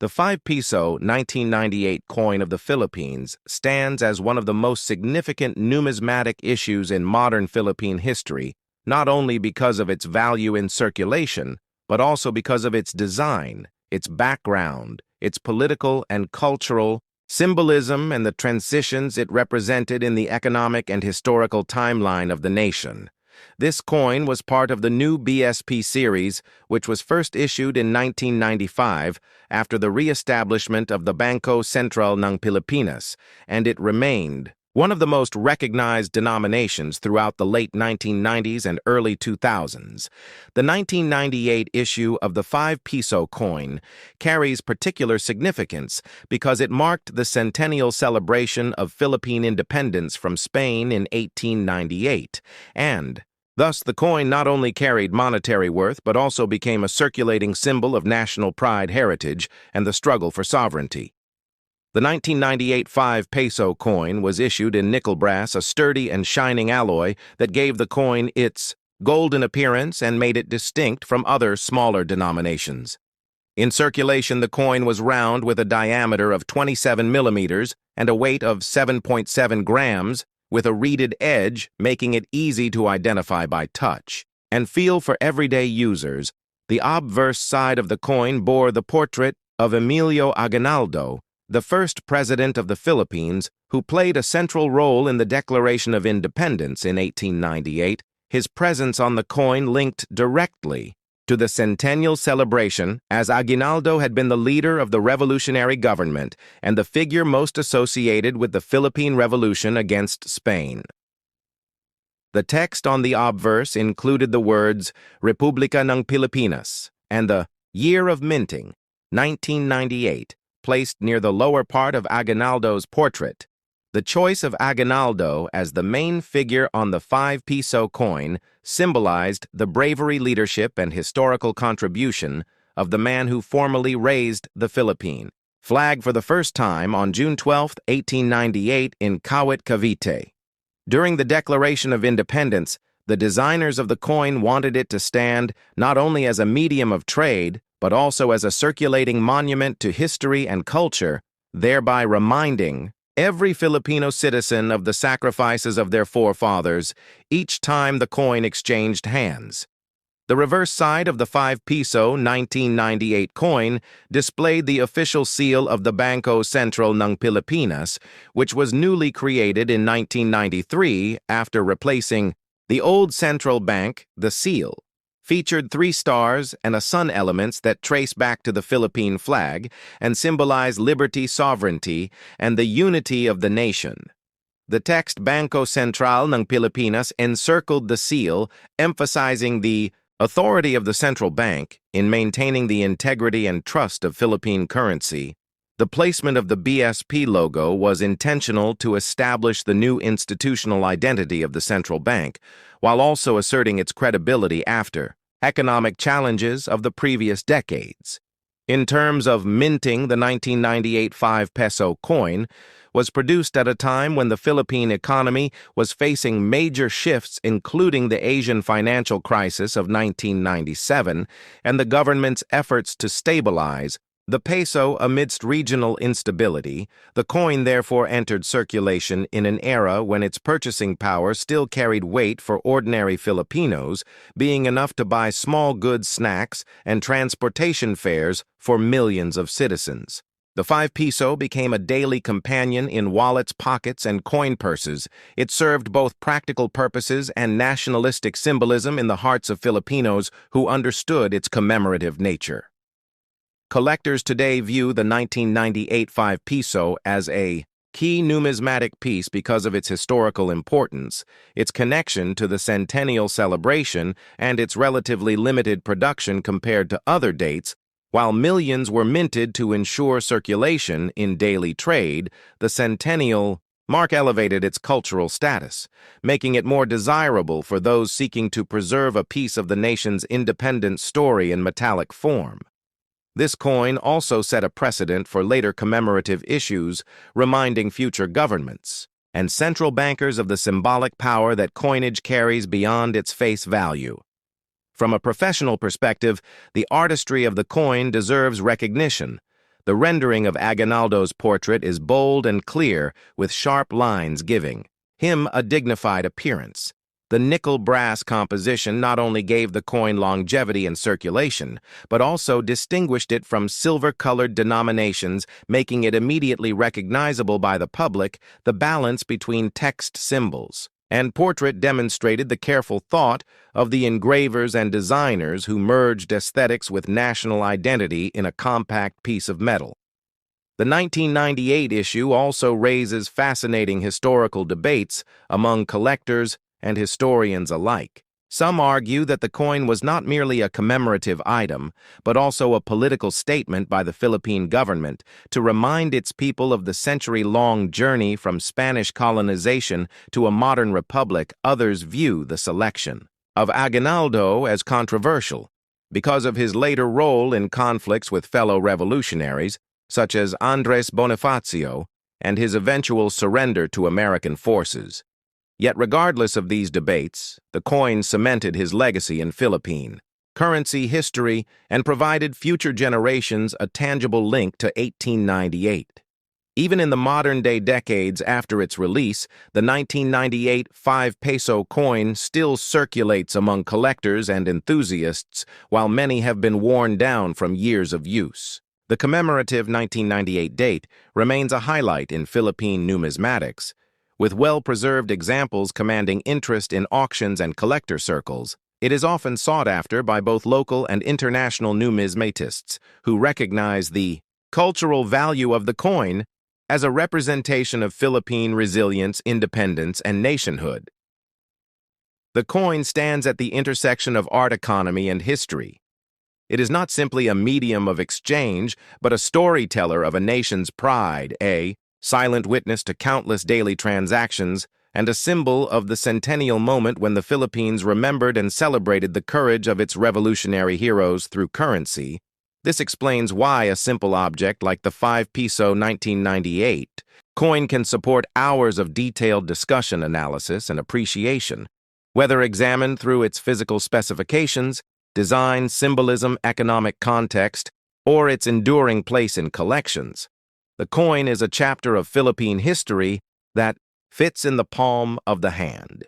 The 5 peso 1998 coin of the Philippines stands as one of the most significant numismatic issues in modern Philippine history, not only because of its value in circulation, but also because of its design, its background, its political and cultural symbolism, and the transitions it represented in the economic and historical timeline of the nation. This coin was part of the new BSP series, which was first issued in 1995 after the re-establishment of the Bangko Sentral ng Pilipinas, and it remained one of the most recognized denominations throughout the late 1990s and early 2000s. The 1998 issue of the 5 peso coin carries particular significance because it marked the centennial celebration of Philippine independence from Spain in 1898, and thus the coin not only carried monetary worth but also became a circulating symbol of national pride, heritage, and the struggle for sovereignty. The 1998 5 peso coin was issued in nickel brass, a sturdy and shining alloy that gave the coin its golden appearance and made it distinct from other smaller denominations. In circulation, the coin was round with a diameter of 27 millimeters and a weight of 7.7 grams, with a reeded edge, making it easy to identify by touch and feel for everyday users. The obverse side of the coin bore the portrait of Emilio Aguinaldo, the first president of the Philippines, who played a central role in the Declaration of Independence in 1898. His presence on the coin linked directly to the centennial celebration, as Aguinaldo had been the leader of the revolutionary government and the figure most associated with the Philippine Revolution against Spain. The text on the obverse included the words Republika ng Pilipinas and the year of minting, 1998, placed near the lower part of Aguinaldo's portrait. The choice of Aguinaldo as the main figure on the 5 peso coin symbolized the bravery, leadership, and historical contribution of the man who formally raised the Philippine flag for the first time on June 12, 1898 in Kawit, Cavite. During the Declaration of Independence, the designers of the coin wanted it to stand not only as a medium of trade, but also as a circulating monument to history and culture, thereby reminding every Filipino citizen of the sacrifices of their forefathers each time the coin exchanged hands. The reverse side of the 5 peso 1998 coin displayed the official seal of the Bangko Sentral ng Pilipinas, which was newly created in 1993 after replacing the old central bank. The seal featured 3 stars and a sun elements that trace back to the Philippine flag and symbolize liberty, sovereignty, and the unity of the nation. The text Bangko Sentral ng Pilipinas encircled the seal, emphasizing the authority of the central bank in maintaining the integrity and trust of Philippine currency. The placement of the BSP logo was intentional to establish the new institutional identity of the central bank, while also asserting its credibility after economic challenges of the previous decades. In terms of minting, the 1998 5 peso coin was produced at a time when the Philippine economy was facing major shifts, including the Asian financial crisis of 1997 and the government's efforts to stabilize the peso amidst regional instability. The coin therefore entered circulation in an era when its purchasing power still carried weight for ordinary Filipinos, being enough to buy small goods, snacks, and transportation fares for millions of citizens. The 5 peso became a daily companion in wallets, pockets, and coin purses. It served both practical purposes and nationalistic symbolism in the hearts of Filipinos who understood its commemorative nature. Collectors today view the 1998 5 peso as a key numismatic piece because of its historical importance, its connection to the centennial celebration, and its relatively limited production compared to other dates. While millions were minted to ensure circulation in daily trade, the centennial mark elevated its cultural status, making it more desirable for those seeking to preserve a piece of the nation's independent story in metallic form. This coin also set a precedent for later commemorative issues, reminding future governments and central bankers of the symbolic power that coinage carries beyond its face value. From a professional perspective, the artistry of the coin deserves recognition. The rendering of Aguinaldo's portrait is bold and clear, with sharp lines giving him a dignified appearance. The nickel-brass composition not only gave the coin longevity and circulation, but also distinguished it from silver-colored denominations, making it immediately recognizable by the public. The balance between text symbols and portrait demonstrated the careful thought of the engravers and designers who merged aesthetics with national identity in a compact piece of metal. The 1998 issue also raises fascinating historical debates among collectors and historians alike. Some argue that the coin was not merely a commemorative item, but also a political statement by the Philippine government to remind its people of the century-long journey from Spanish colonization to a modern republic. Others view the selection of Aguinaldo as controversial because of his later role in conflicts with fellow revolutionaries, such as Andres Bonifacio, and his eventual surrender to American forces. Yet regardless of these debates, the coin cemented his legacy in Philippine currency history and provided future generations a tangible link to 1898. Even in the modern-day decades after its release, the 1998 5-peso coin still circulates among collectors and enthusiasts, while many have been worn down from years of use. The commemorative 1998 date remains a highlight in Philippine numismatics, with well-preserved examples commanding interest in auctions and collector circles. It is often sought after by both local and international numismatists, who recognize the cultural value of the coin as a representation of Philippine resilience, independence, and nationhood. The coin stands at the intersection of art, economy, and history. It is not simply a medium of exchange, but a storyteller of a nation's pride, a silent witness to countless daily transactions, and a symbol of the centennial moment when the Philippines remembered and celebrated the courage of its revolutionary heroes through currency. This explains why a simple object like the 5-peso 1998 coin can support hours of detailed discussion, analysis, and appreciation. Whether examined through its physical specifications, design, symbolism, economic context, or its enduring place in collections, the coin is a chapter of Philippine history that fits in the palm of the hand.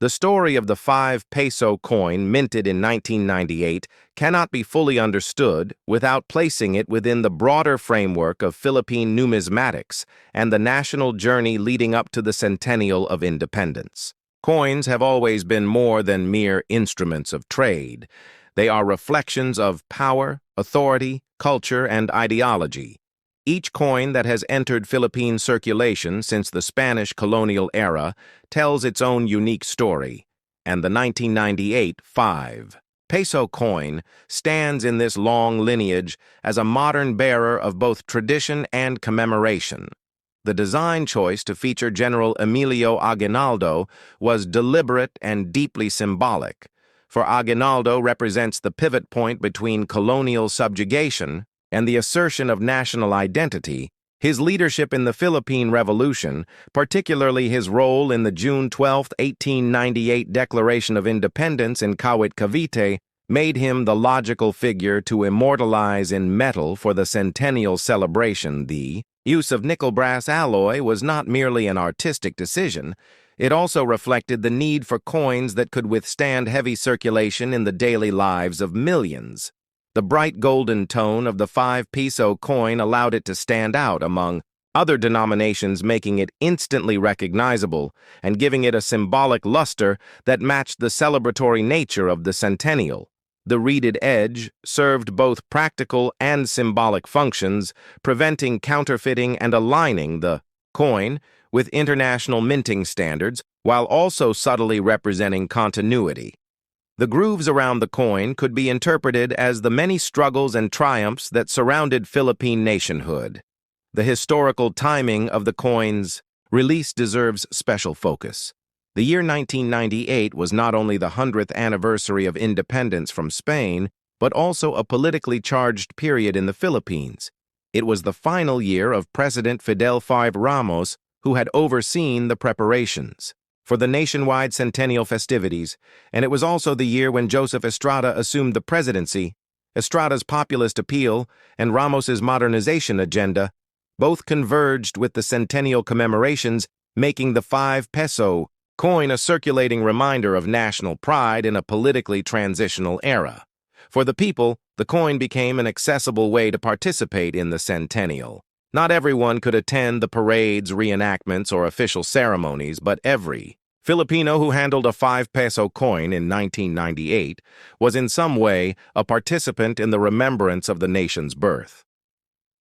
The story of the 5-peso coin minted in 1998 cannot be fully understood without placing it within the broader framework of Philippine numismatics and the national journey leading up to the centennial of independence. Coins have always been more than mere instruments of trade. They are reflections of power, authority, culture, and ideology. Each coin that has entered Philippine circulation since the Spanish colonial era tells its own unique story, and the 1998 5-peso coin stands in this long lineage as a modern bearer of both tradition and commemoration. The design choice to feature General Emilio Aguinaldo was deliberate and deeply symbolic, for Aguinaldo represents the pivot point between colonial subjugation and the assertion of national identity. His leadership in the Philippine Revolution, particularly his role in the June 12, 1898 Declaration of Independence in Kawit, Cavite, made him the logical figure to immortalize in metal for the centennial celebration. The use of nickel-brass alloy was not merely an artistic decision, it also reflected the need for coins that could withstand heavy circulation in the daily lives of millions. The bright golden tone of the 5-peso coin allowed it to stand out among other denominations, making it instantly recognizable and giving it a symbolic luster that matched the celebratory nature of the centennial. The reeded edge served both practical and symbolic functions, preventing counterfeiting and aligning the coin with international minting standards, while also subtly representing continuity. The grooves around the coin could be interpreted as the many struggles and triumphs that surrounded Philippine nationhood. The historical timing of the coin's release deserves special focus. The year 1998 was not only the 100th anniversary of independence from Spain, but also a politically charged period in the Philippines. It was the final year of President Fidel V. Ramos, who had overseen the preparations for the nationwide centennial festivities, and it was also the year when Joseph Estrada assumed the presidency Estrada's populist appeal and Ramos's modernization agenda both converged with the centennial commemorations, making the 5 peso coin a circulating reminder of national pride in a politically transitional era. For the people, the coin became an accessible way to participate in the centennial. Not everyone could attend the parades, reenactments, or official ceremonies, but every Filipino who handled a 5 peso coin in 1998 was in some way a participant in the remembrance of the nation's birth.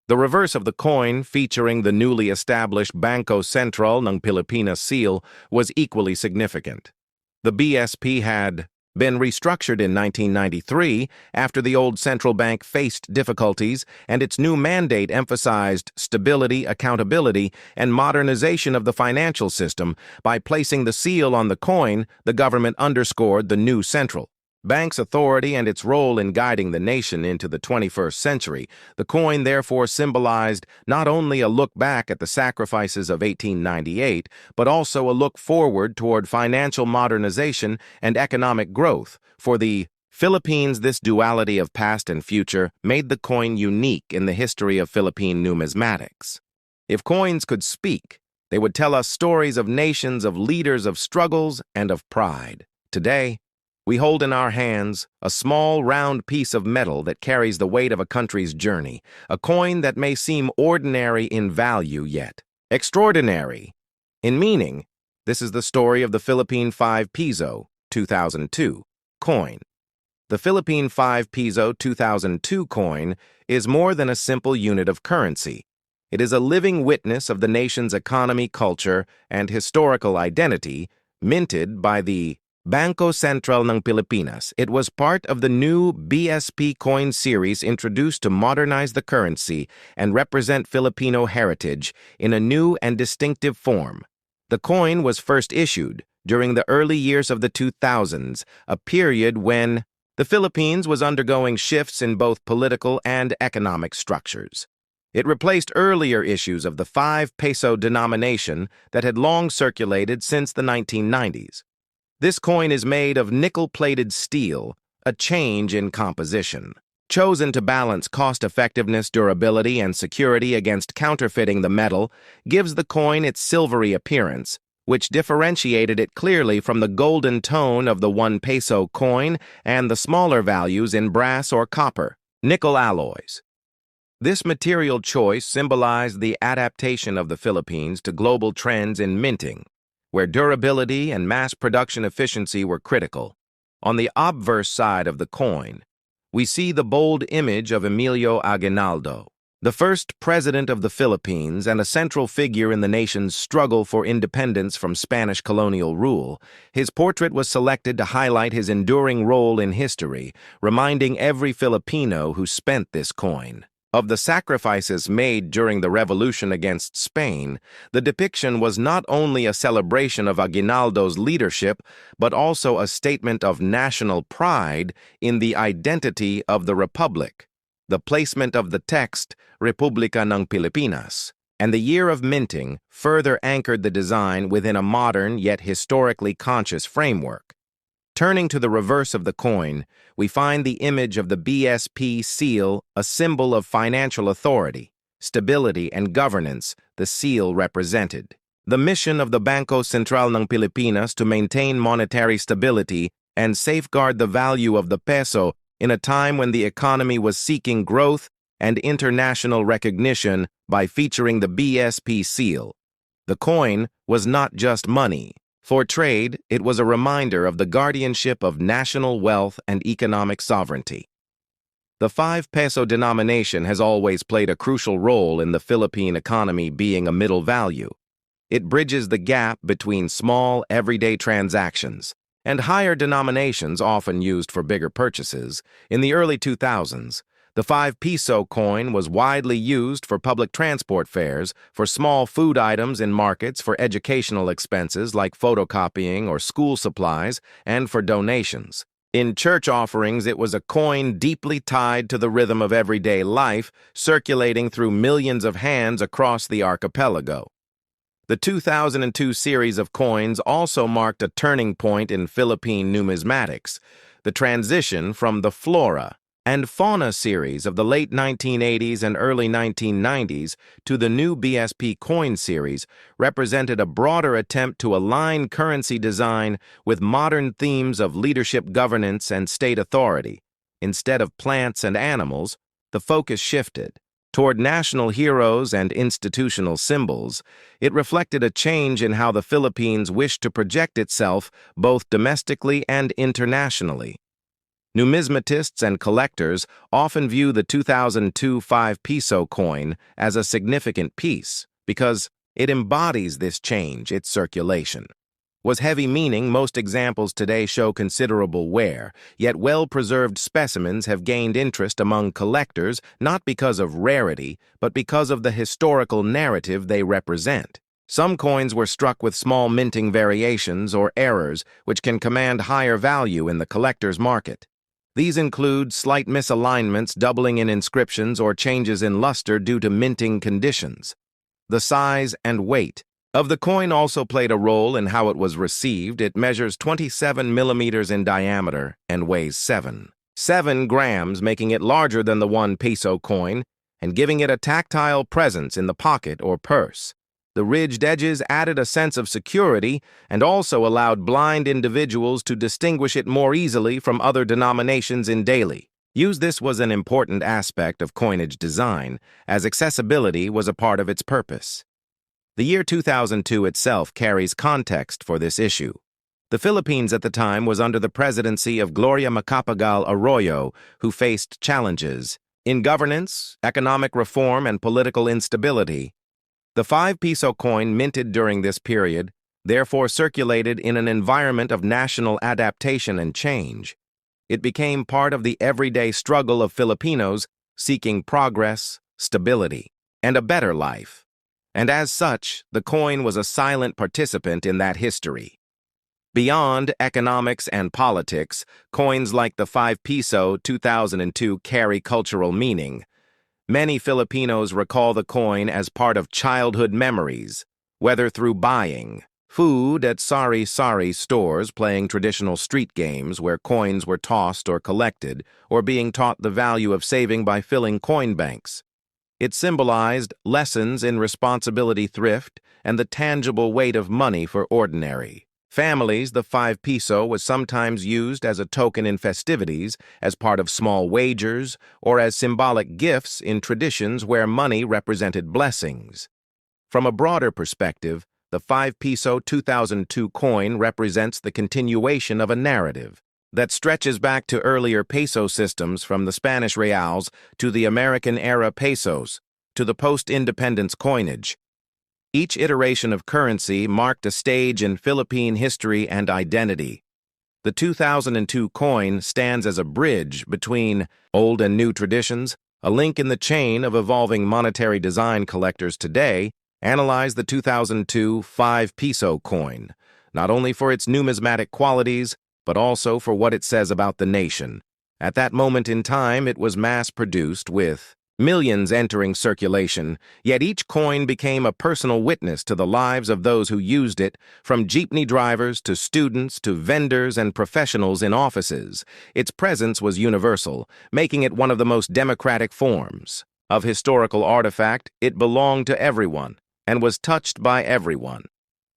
The reverse of the coin, featuring the newly established Bangko Sentral ng Pilipinas seal, was equally significant. The BSP had been restructured in 1993 after the old central bank faced difficulties, and its new mandate emphasized stability, accountability, and modernization of the financial system. By placing the seal on the coin, the government underscored the new central bank's authority and its role in guiding the nation into the 21st century. The coin therefore symbolized not only a look back at the sacrifices of 1898, but also a look forward toward financial modernization and economic growth. For the Philippines, this duality of past and future made the coin unique in the history of Philippine numismatics. If coins could speak, they would tell us stories of nations, of leaders, of struggles, and of pride. Today, we hold in our hands a small, round piece of metal that carries the weight of a country's journey, a coin that may seem ordinary in value yet extraordinary in meaning. This is the story of the Philippine 5 Piso 2002 coin. The Philippine 5 Piso 2002 coin is more than a simple unit of currency. It is a living witness of the nation's economy, culture, and historical identity, minted by the Bangko Sentral ng Pilipinas. It was part of the new BSP coin series introduced to modernize the currency and represent Filipino heritage in a new and distinctive form. The coin was first issued during the early years of the 2000s, a period when the Philippines was undergoing shifts in both political and economic structures. It replaced earlier issues of the 5 peso denomination that had long circulated since the 1990s. This coin is made of nickel-plated steel, a change in composition. Chosen to balance cost-effectiveness, durability, and security against counterfeiting the metal, gives the coin its silvery appearance, which differentiated it clearly from the golden tone of the 1 peso coin and the smaller values in brass or copper, nickel alloys. This material choice symbolized the adaptation of the Philippines to global trends in minting, where durability and mass production efficiency were critical. On the obverse side of the coin, we see the bold image of Emilio Aguinaldo, the first president of the Philippines and a central figure in the nation's struggle for independence from Spanish colonial rule. His portrait was selected to highlight his enduring role in history, reminding every Filipino who spent this coin of the sacrifices made during the revolution against Spain. The depiction was not only a celebration of Aguinaldo's leadership, but also a statement of national pride in the identity of the Republic. The placement of the text, Republika ng Pilipinas, and the year of minting further anchored the design within a modern yet historically conscious framework. Turning to the reverse of the coin, we find the image of the BSP seal, a symbol of financial authority, stability, and governance the seal represented. The mission of the Bangko Sentral ng Pilipinas to maintain monetary stability and safeguard the value of the peso in a time when the economy was seeking growth and international recognition by featuring the BSP seal. The coin was not just money. For trade, it was a reminder of the guardianship of national wealth and economic sovereignty. The 5 peso denomination has always played a crucial role in the Philippine economy, being a middle value. It bridges the gap between small, everyday transactions and higher denominations often used for bigger purchases. In the early 2000s, the 5 peso coin was widely used for public transport fares, for small food items in markets, for educational expenses like photocopying or school supplies, and for donations. In church offerings, it was a coin deeply tied to the rhythm of everyday life, circulating through millions of hands across the archipelago. The 2002 series of coins also marked a turning point in Philippine numismatics, the transition from the flora and fauna series of the late 1980s and early 1990s to the new BSP coin series represented a broader attempt to align currency design with modern themes of leadership governance and state authority. Instead of plants and animals, the focus shifted toward national heroes and institutional symbols. It reflected a change in how the Philippines wished to project itself both domestically and internationally. Numismatists and collectors often view the 2002 5 peso coin as a significant piece because it embodies this change, its circulation. Was heavy meaning, most examples today show considerable wear, yet well-preserved specimens have gained interest among collectors not because of rarity, but because of the historical narrative they represent. Some coins were struck with small minting variations or errors, which can command higher value in the collector's market. These include slight misalignments, doubling in inscriptions, or changes in luster due to minting conditions. The size and weight of the coin also played a role in how it was received. It measures 27 millimeters in diameter and weighs 7 grams, making it larger than the 1 peso coin and giving it a tactile presence in the pocket or purse. The ridged edges added a sense of security and also allowed blind individuals to distinguish it more easily from other denominations in daily use. This was an important aspect of coinage design, as accessibility was a part of its purpose. The year 2002 itself carries context for this issue. The Philippines at the time was under the presidency of Gloria Macapagal Arroyo, who faced challenges in governance, economic reform, and political instability. The 5 peso coin minted during this period therefore circulated in an environment of national adaptation and change. It became part of the everyday struggle of Filipinos seeking progress, stability, and a better life. And as such, the coin was a silent participant in that history. Beyond economics and politics, coins like the 5 peso 2002 carry cultural meaning. Many Filipinos recall the coin as part of childhood memories, whether through buying food at sari-sari stores, playing traditional street games where coins were tossed or collected, or being taught the value of saving by filling coin banks. It symbolized lessons in responsibility, thrift, and the tangible weight of money for ordinary families. The 5 peso was sometimes used as a token in festivities, as part of small wagers, or as symbolic gifts in traditions where money represented blessings. From a broader perspective, the 5 peso 2002 coin represents the continuation of a narrative that stretches back to earlier peso systems, from the Spanish reals to the American-era pesos to the post-independence coinage. Each iteration of currency marked a stage in Philippine history and identity. The 2002 coin stands as a bridge between old and new traditions, a link in the chain of evolving monetary design. Collectors today analyze the 2002 5 peso coin, not only for its numismatic qualities, but also for what it says about the nation. At that moment in time, it was mass-produced, with millions entering circulation, yet each coin became a personal witness to the lives of those who used it, from jeepney drivers to students to vendors and professionals in offices. Its presence was universal, making it one of the most democratic forms of historical artifact. It belonged to everyone and was touched by everyone.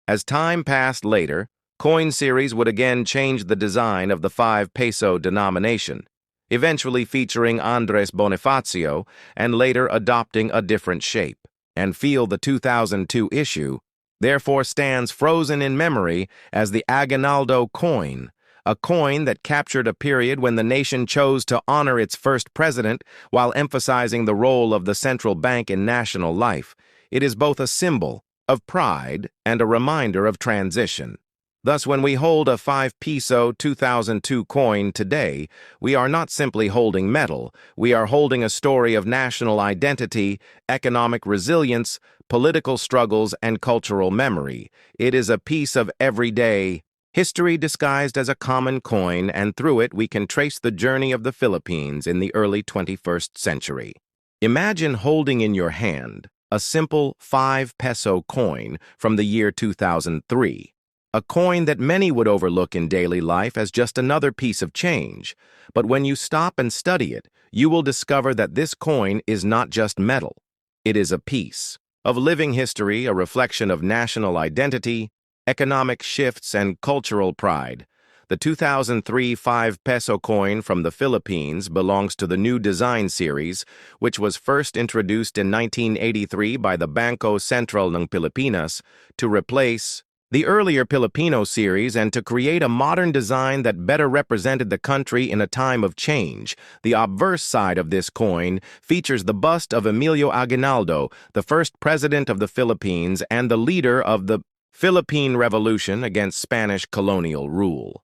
As time passed later, coin series would again change the design of the 5 peso denomination, eventually featuring Andres Bonifacio and later adopting a different shape and feel. The 2002 issue therefore stands frozen in memory as the Aguinaldo coin, a coin that captured a period when the nation chose to honor its first president while emphasizing the role of the central bank in national life. It is both a symbol of pride and a reminder of transition. Thus, when we hold a 5 peso 2002 coin today, we are not simply holding metal. We are holding a story of national identity, economic resilience, political struggles, and cultural memory. It is a piece of everyday history disguised as a common coin, and through it we can trace the journey of the Philippines in the early 21st century. Imagine holding in your hand a simple 5 peso coin from the year 2003. A coin that many would overlook in daily life as just another piece of change. But when you stop and study it, you will discover that this coin is not just metal. It is a piece of living history, a reflection of national identity, economic shifts, and cultural pride. The 2003 5-peso coin from the Philippines belongs to the new design series, which was first introduced in 1983 by the Bangko Sentral ng Pilipinas to replace the earlier Filipino series and to create a modern design that better represented the country in a time of change. The obverse side of this coin features the bust of Emilio Aguinaldo, the first president of the Philippines and the leader of the Philippine Revolution against Spanish colonial rule.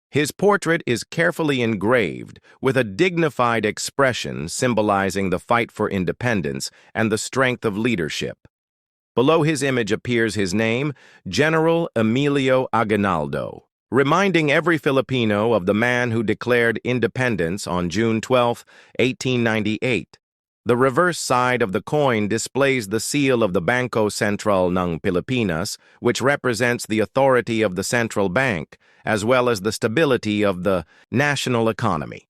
His portrait is carefully engraved with a dignified expression symbolizing the fight for independence and the strength of leadership. Below his image appears his name, General Emilio Aguinaldo, reminding every Filipino of the man who declared independence on June 12, 1898. The reverse side of the coin displays the seal of the Bangko Sentral ng Pilipinas, which represents the authority of the central bank, as well as the stability of the national economy.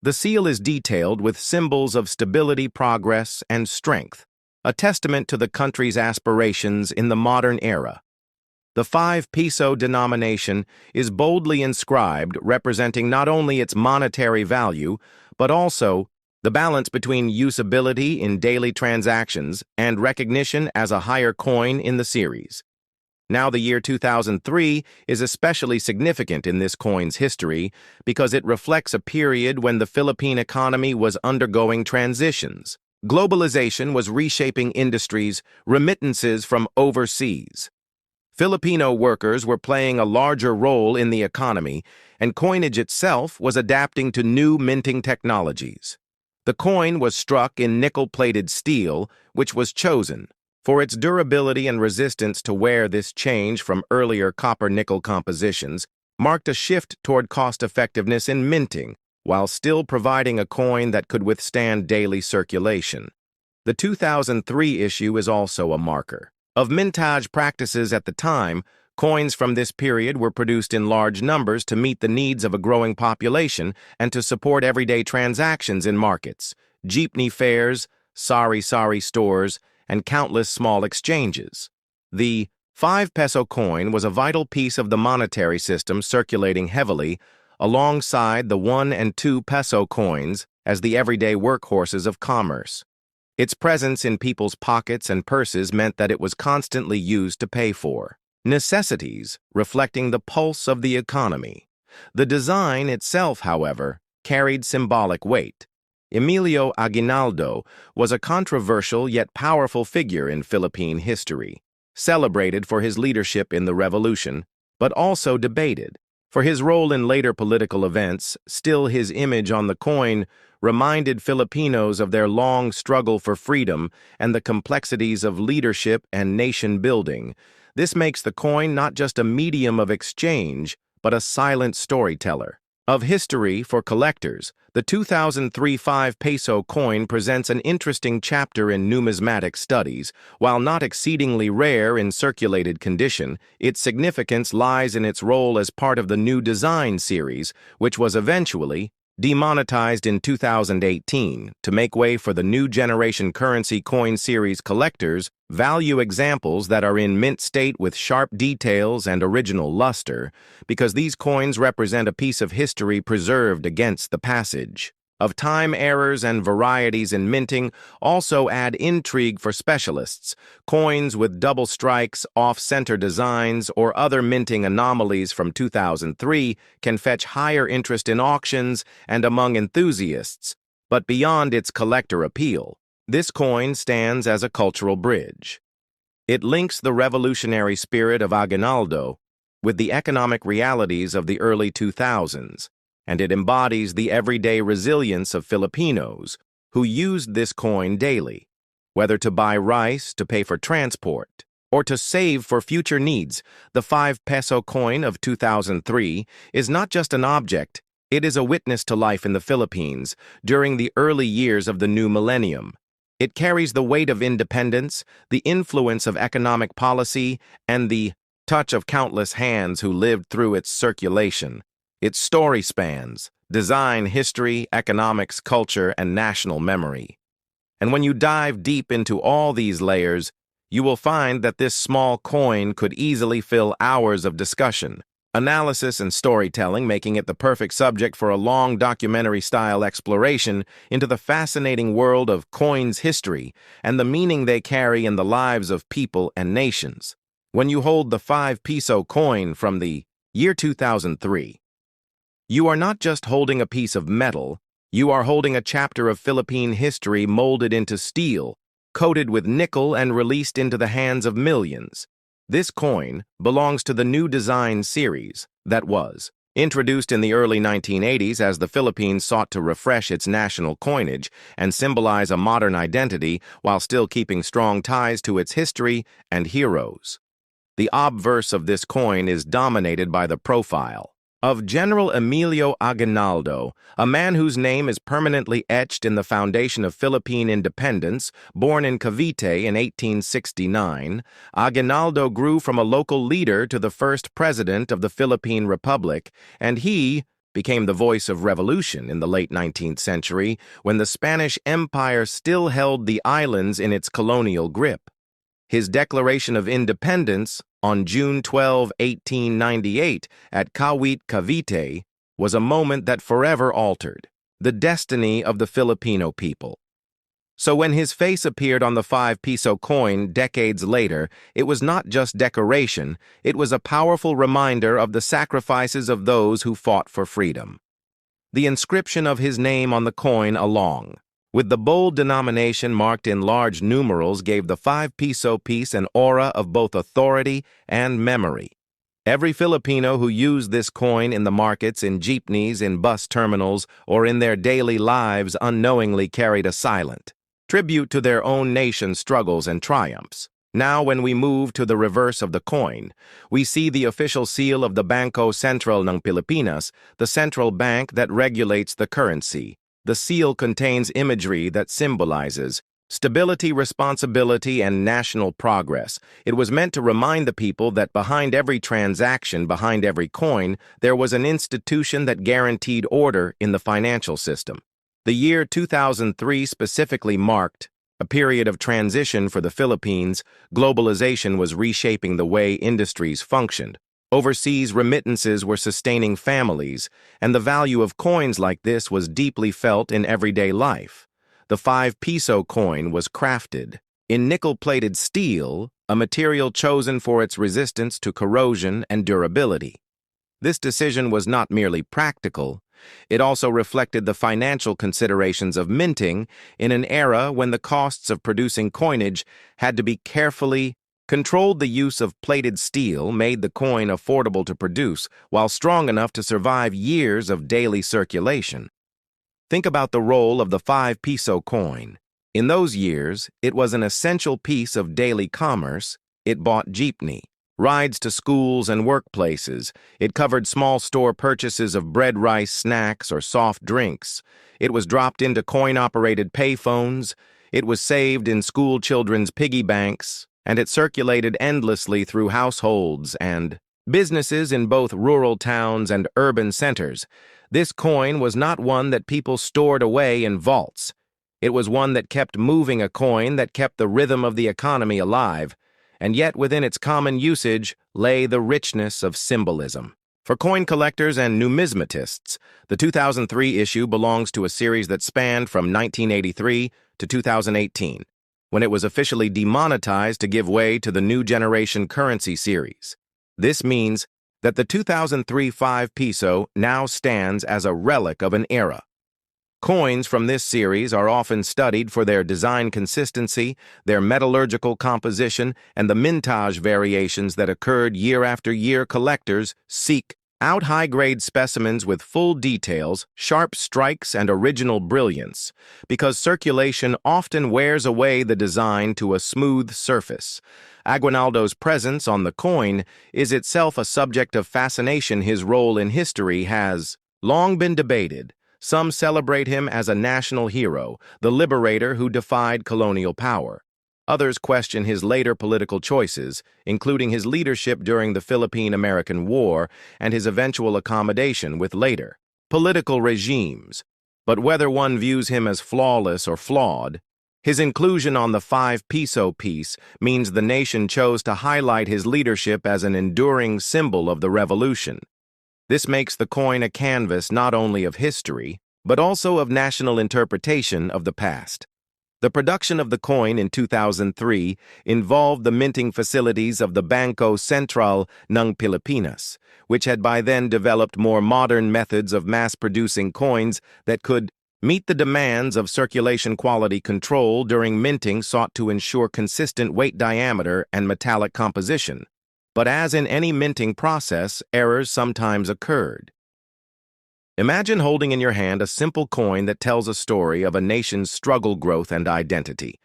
The seal is detailed with symbols of stability, progress, and strength, a testament to the country's aspirations in the modern era. The 5-peso denomination is boldly inscribed, representing not only its monetary value, but also the balance between usability in daily transactions and recognition as a higher coin in the series. Now, the year 2003 is especially significant in this coin's history because it reflects a period when the Philippine economy was undergoing transitions. Globalization was reshaping industries, remittances from overseas. Filipino workers were playing a larger role in the economy, and coinage itself was adapting to new minting technologies. The coin was struck in nickel-plated steel, which was chosen for its durability and resistance to wear. This change from earlier copper-nickel compositions marked a shift toward cost-effectiveness in minting, while still providing a coin that could withstand daily circulation. The 2003 issue is also a marker of mintage practices at the time. Coins from this period were produced in large numbers to meet the needs of a growing population and to support everyday transactions in markets, jeepney fares, sari-sari stores, and countless small exchanges. The 5-peso coin was a vital piece of the monetary system, circulating heavily alongside the 1 and 2-peso coins as the everyday workhorses of commerce. Its presence in people's pockets and purses meant that it was constantly used to pay for necessities, reflecting the pulse of the economy. The design itself, however, carried symbolic weight. Emilio Aguinaldo was a controversial yet powerful figure in Philippine history, celebrated for his leadership in the revolution, but also debated for his role in later political events. Still, his image on the coin reminded Filipinos of their long struggle for freedom and the complexities of leadership and nation-building. This makes the coin not just a medium of exchange, but a silent storyteller of history for collectors. The 2003 5-peso coin presents an interesting chapter in numismatic studies. While not exceedingly rare in circulated condition, its significance lies in its role as part of the new design series, which was eventually demonetized in 2018 to make way for the new generation currency coin series. Collectors value examples that are in mint state with sharp details and original luster, because these coins represent a piece of history preserved against the passage of time. Errors and varieties in minting also add intrigue for specialists. Coins with double strikes, off-center designs, or other minting anomalies from 2003 can fetch higher interest in auctions and among enthusiasts. But beyond its collector appeal, this coin stands as a cultural bridge. It links the revolutionary spirit of Aguinaldo with the economic realities of the early 2000s, and it embodies the everyday resilience of Filipinos who used this coin daily, whether to buy rice, to pay for transport, or to save for future needs. The 5-peso coin of 2003 is not just an object, it is a witness to life in the Philippines during the early years of the new millennium. It carries the weight of independence, the influence of economic policy, and the touch of countless hands who lived through its circulation. Its story spans design, history, economics, culture, and national memory. And when you dive deep into all these layers, you will find that this small coin could easily fill hours of discussion, analysis, and storytelling, making it the perfect subject for a long documentary-style exploration into the fascinating world of coins' history and the meaning they carry in the lives of people and nations. When you hold the 5 peso coin from the year 2003, you are not just holding a piece of metal, you are holding a chapter of Philippine history molded into steel, coated with nickel and released into the hands of millions. This coin belongs to the new design series that was introduced in the early 1980s as the Philippines sought to refresh its national coinage and symbolize a modern identity while still keeping strong ties to its history and heroes. The obverse of this coin is dominated by the profile of General Emilio Aguinaldo, a man whose name is permanently etched in the foundation of Philippine independence. Born in Cavite in 1869, Aguinaldo grew from a local leader to the first president of the Philippine Republic, and he became the voice of revolution in the late 19th century when the Spanish Empire still held the islands in its colonial grip. His declaration of independence on June 12, 1898, at Kawit, Cavite, was a moment that forever altered the destiny of the Filipino people. So when his face appeared on the 5 peso coin decades later, it was not just decoration, it was a powerful reminder of the sacrifices of those who fought for freedom. The inscription of his name on the coin along with the bold denomination marked in large numerals gave the 5 peso piece an aura of both authority and memory. Every Filipino who used this coin in the markets, in jeepneys, in bus terminals, or in their daily lives unknowingly carried a silent tribute to their own nation's struggles and triumphs. Now, when we move to the reverse of the coin, we see the official seal of the Bangko Sentral ng Pilipinas, the central bank that regulates the currency. The seal contains imagery that symbolizes stability, responsibility, and national progress. It was meant to remind the people that behind every transaction, behind every coin, there was an institution that guaranteed order in the financial system. The year 2003 specifically marked a period of transition for the Philippines. Globalization was reshaping the way industries functioned. Overseas remittances were sustaining families, and the value of coins like this was deeply felt in everyday life. The 5 peso coin was crafted in nickel-plated steel, a material chosen for its resistance to corrosion and durability. This decision was not merely practical, it also reflected the financial considerations of minting in an era when the costs of producing coinage had to be carefully controlled. The use of plated steel made the coin affordable to produce while strong enough to survive years of daily circulation. Think about the role of the 5 peso coin. In those years, it was an essential piece of daily commerce. It bought jeepney rides to schools and workplaces. It covered small store purchases of bread, rice, snacks, or soft drinks. It was dropped into coin-operated payphones. It was saved in school children's piggy banks, and it circulated endlessly through households and businesses in both rural towns and urban centers. This coin was not one that people stored away in vaults. It was one that kept moving, a coin that kept the rhythm of the economy alive, and yet within its common usage lay the richness of symbolism. For coin collectors and numismatists, the 2003 issue belongs to a series that spanned from 1983 to 2018, when it was officially demonetized to give way to the new generation currency series. This means that the 2003 5 peso now stands as a relic of an era. Coins from this series are often studied for their design consistency, their metallurgical composition, and the mintage variations that occurred year after year. Collectors seek out high-grade specimens with full details, sharp strikes, and original brilliance, because circulation often wears away the design to a smooth surface. Aguinaldo's presence on the coin is itself a subject of fascination. His role in history has long been debated. Some celebrate him as a national hero, the liberator who defied colonial power. Others question his later political choices, including his leadership during the Philippine-American War and his eventual accommodation with later political regimes. But whether one views him as flawless or flawed, his inclusion on the 5 peso piece means the nation chose to highlight his leadership as an enduring symbol of the revolution. This makes the coin a canvas not only of history, but also of national interpretation of the past. The production of the coin in 2003 involved the minting facilities of the Bangko Sentral ng Pilipinas, which had by then developed more modern methods of mass-producing coins that could meet the demands of circulation quality control. During minting sought to ensure consistent weight diameter and metallic composition. But as in any minting process, errors sometimes occurred. Imagine holding in your hand a simple coin that tells a story of a nation's struggle, growth, and identity.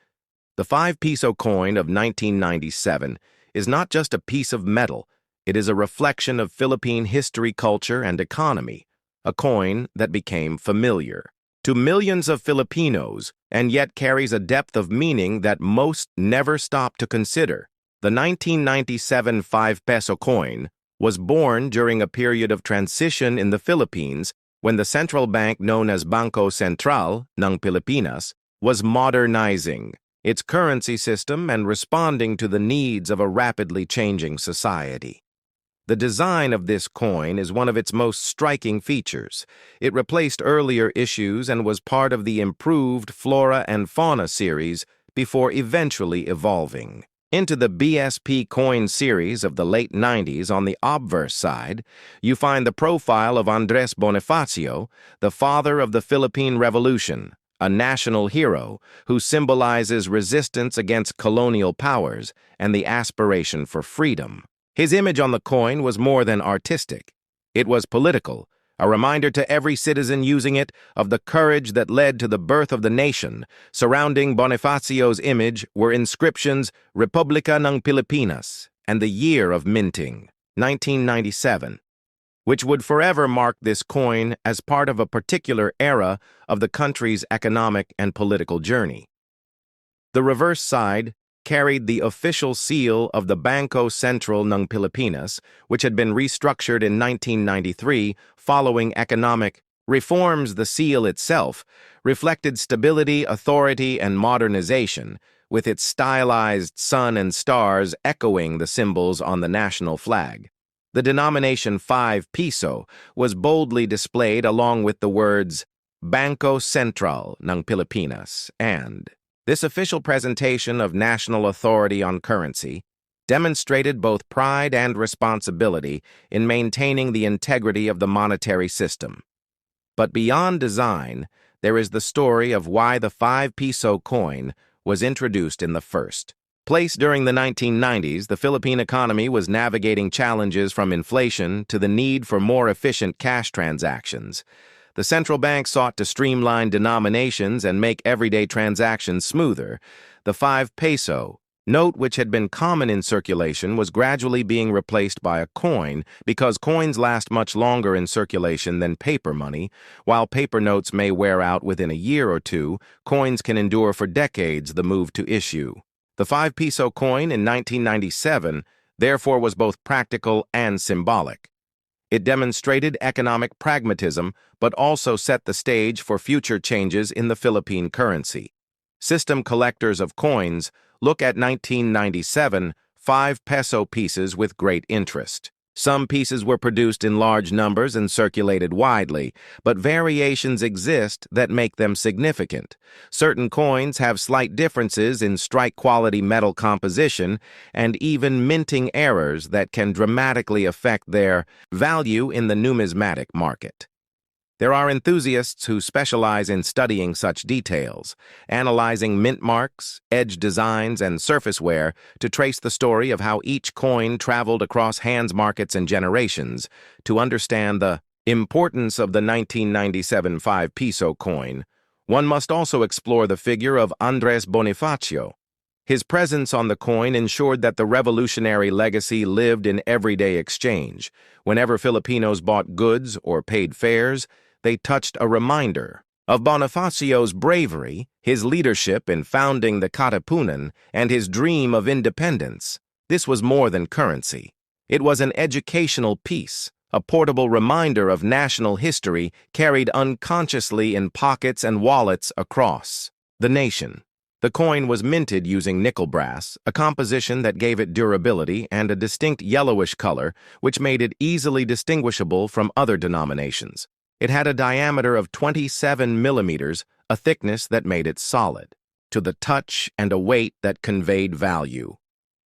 The 5 peso coin of 1997 is not just a piece of metal, it is a reflection of Philippine history, culture, and economy, a coin that became familiar to millions of Filipinos and yet carries a depth of meaning that most never stop to consider. The 1997 5 peso coin was born during a period of transition in the Philippines when the central bank known as Bangko Sentral ng Pilipinas was modernizing its currency system and responding to the needs of a rapidly changing society. The design of this coin is one of its most striking features. It replaced earlier issues and was part of the improved Flora and Fauna series before eventually evolving into the BSP coin series of the late 90s. On the obverse side, you find the profile of Andres Bonifacio, the father of the Philippine Revolution, a national hero who symbolizes resistance against colonial powers and the aspiration for freedom. His image on the coin was more than artistic. It was political, a reminder to every citizen using it of the courage that led to the birth of the nation. Surrounding Bonifacio's image were inscriptions Republika ng Pilipinas and the year of minting, 1997, which would forever mark this coin as part of a particular era of the country's economic and political journey. The reverse side carried the official seal of the Bangko Sentral ng Pilipinas, which had been restructured in 1993 following economic reforms. The seal itself reflected stability, authority, and modernization, with its stylized sun and stars echoing the symbols on the national flag. The denomination 5 peso was boldly displayed along with the words Bangko Sentral ng Pilipinas, and this official presentation of national authority on currency demonstrated both pride and responsibility in maintaining the integrity of the monetary system. But beyond design, there is the story of why the 5 peso coin was introduced in the first place. During the 1990s, the Philippine economy was navigating challenges from inflation to the need for more efficient cash transactions. The central bank sought to streamline denominations and make everyday transactions smoother. The 5 peso note, which had been common in circulation, was gradually being replaced by a coin because coins last much longer in circulation than paper money. While paper notes may wear out within a year or two, coins can endure for decades. The move to issue the 5 peso coin in 1997, therefore, was both practical and symbolic. It demonstrated economic pragmatism, but also set the stage for future changes in the Philippine currency. System collectors of coins look at 1997 5 peso pieces with great interest. Some pieces were produced in large numbers and circulated widely, but variations exist that make them significant. Certain coins have slight differences in strike-quality metal composition and even minting errors that can dramatically affect their value in the numismatic market. There are enthusiasts who specialize in studying such details, analyzing mint marks, edge designs, and surface wear to trace the story of how each coin traveled across hands, markets, and generations. To understand the importance of the 1997 5 peso coin, one must also explore the figure of Andres Bonifacio. His presence on the coin ensured that the revolutionary legacy lived in everyday exchange. Whenever Filipinos bought goods or paid fares, they touched a reminder of Bonifacio's bravery, his leadership in founding the Katipunan, and his dream of independence. This was more than currency. It was an educational piece, a portable reminder of national history carried unconsciously in pockets and wallets across the nation. The coin was minted using nickel brass, a composition that gave it durability and a distinct yellowish color, which made it easily distinguishable from other denominations. It had a diameter of 27 millimeters, a thickness that made it solid to the touch and a weight that conveyed value.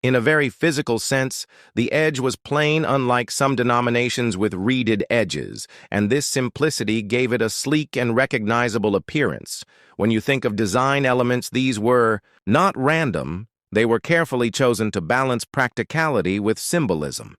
In a very physical sense, the edge was plain, unlike some denominations with reeded edges, and this simplicity gave it a sleek and recognizable appearance. When you think of design elements, these were not random. They were carefully chosen to balance practicality with symbolism.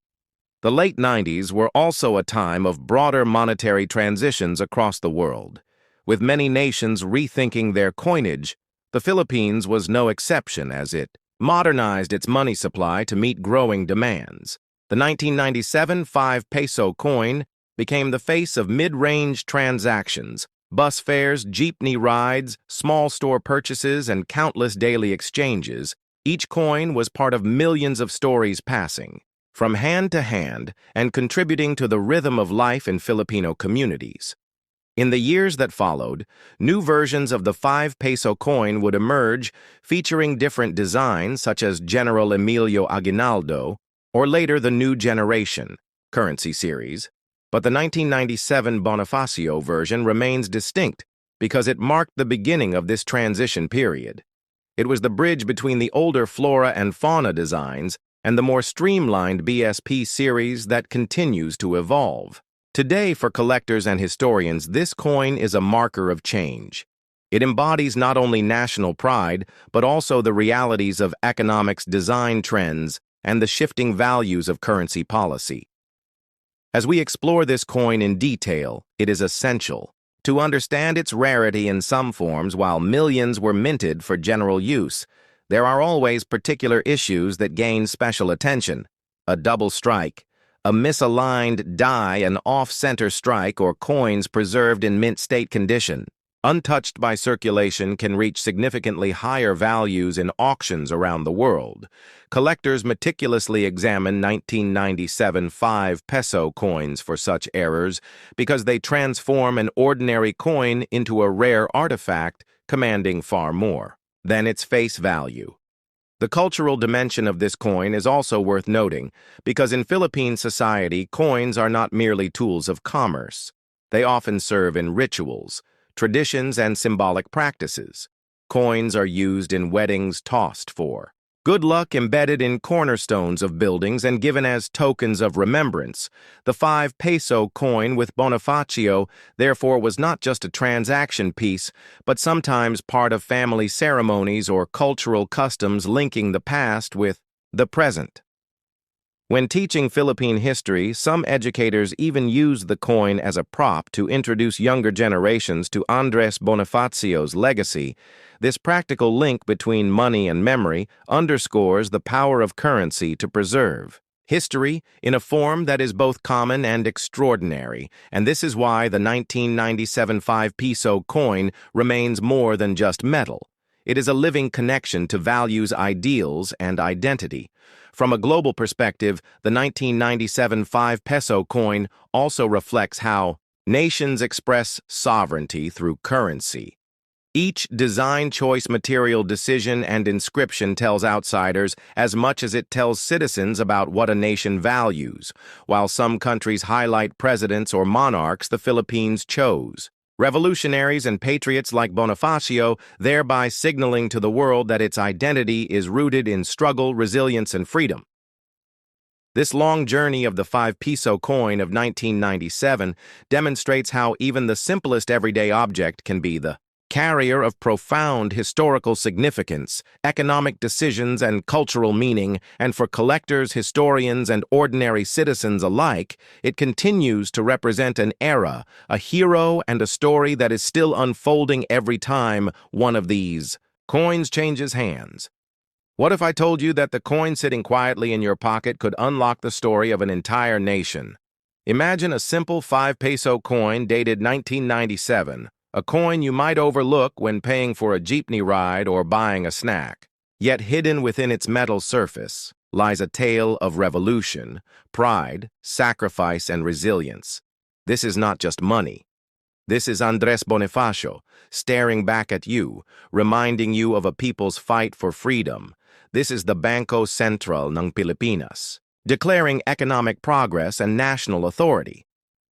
The late 90s were also a time of broader monetary transitions across the world. With many nations rethinking their coinage, the Philippines was no exception as it modernized its money supply to meet growing demands. The 1997 5-peso coin became the face of mid-range transactions, bus fares, jeepney rides, small store purchases, and countless daily exchanges. Each coin was part of millions of stories passing from hand to hand and contributing to the rhythm of life in Filipino communities. In the years that followed, new versions of the 5-peso coin would emerge, featuring different designs such as General Emilio Aguinaldo, or later the New Generation currency series. But the 1997 Bonifacio version remains distinct because it marked the beginning of this transition period. It was the bridge between the older flora and fauna designs and the more streamlined BSP series that continues to evolve. Today, for collectors and historians, this coin is a marker of change. It embodies not only national pride, but also the realities of economics, design trends, and the shifting values of currency policy. As we explore this coin in detail, it is essential to understand its rarity in some forms. While millions were minted for general use, there are always particular issues that gain special attention. A double strike, a misaligned die, an off-center strike, or coins preserved in mint state condition, untouched by circulation, can reach significantly higher values in auctions around the world. Collectors meticulously examine 1997 5-peso coins for such errors because they transform an ordinary coin into a rare artifact commanding far more than its face value. The cultural dimension of this coin is also worth noting because in Philippine society, coins are not merely tools of commerce. They often serve in rituals, traditions, and symbolic practices. Coins are used in weddings, tossed for good luck, embedded in cornerstones of buildings, and given as tokens of remembrance. The 5-peso coin with Bonifacio, therefore, was not just a transaction piece, but sometimes part of family ceremonies or cultural customs linking the past with the present. When teaching Philippine history, some educators even use the coin as a prop to introduce younger generations to Andres Bonifacio's legacy. This practical link between money and memory underscores the power of currency to preserve history in a form that is both common and extraordinary, and this is why the 1997 5-peso coin remains more than just metal. It is a living connection to values, ideals, and identity. From a global perspective, the 1997 5-peso coin also reflects how nations express sovereignty through currency. Each design choice, material decision, and inscription tells outsiders as much as it tells citizens about what a nation values. While some countries highlight presidents or monarchs, the Philippines chose revolutionaries and patriots like Bonifacio, thereby signaling to the world that its identity is rooted in struggle, resilience, and freedom. This long journey of the 5-peso coin of 1997 demonstrates how even the simplest everyday object can be the carrier of profound historical significance, economic decisions, and cultural meaning, and for collectors, historians, and ordinary citizens alike, it continues to represent an era, a hero, and a story that is still unfolding every time one of these coins changes hands. What if I told you that the coin sitting quietly in your pocket could unlock the story of an entire nation? Imagine a simple 5-peso coin dated 1997, a coin you might overlook when paying for a jeepney ride or buying a snack. Yet hidden within its metal surface lies a tale of revolution, pride, sacrifice, and resilience. This is not just money. This is Andrés Bonifacio, staring back at you, reminding you of a people's fight for freedom. This is the Bangko Sentral ng Pilipinas, declaring economic progress and national authority.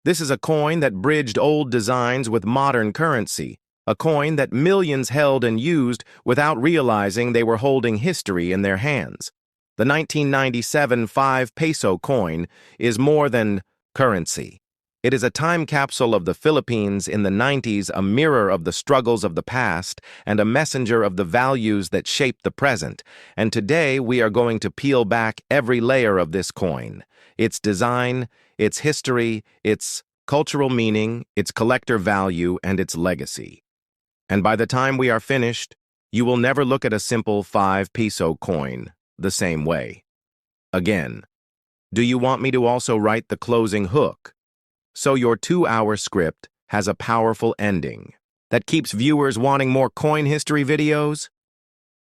This is a coin that bridged old designs with modern currency, a coin that millions held and used without realizing they were holding history in their hands. The 1997 5 peso coin is more than currency. It is a time capsule of the Philippines in the 90s, a mirror of the struggles of the past, and a messenger of the values that shape the present. And today we are going to peel back every layer of this coin. Its design, its history, its cultural meaning, its collector value, and its legacy. And by the time we are finished, you will never look at a simple 5 peso coin the same way again. Do you want me to also write the closing hook? So your 2-hour script has a powerful ending that keeps viewers wanting more coin history videos?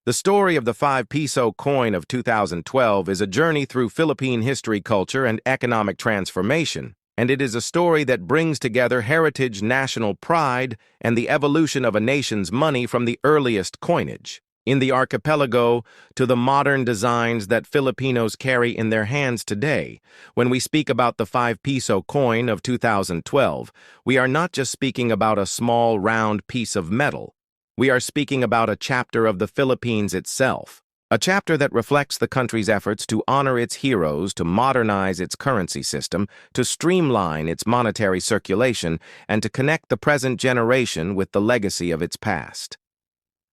The story of the 5 peso coin of 2012 is a journey through Philippine history, culture, and economic transformation, and it is a story that brings together heritage, national pride, and the evolution of a nation's money from the earliest coinage in the archipelago to the modern designs that Filipinos carry in their hands today. When we speak about the 5 peso coin of 2012, we are not just speaking about a small, round piece of metal. We are speaking about a chapter of the Philippines itself, a chapter that reflects the country's efforts to honor its heroes, to modernize its currency system, to streamline its monetary circulation, and to connect the present generation with the legacy of its past.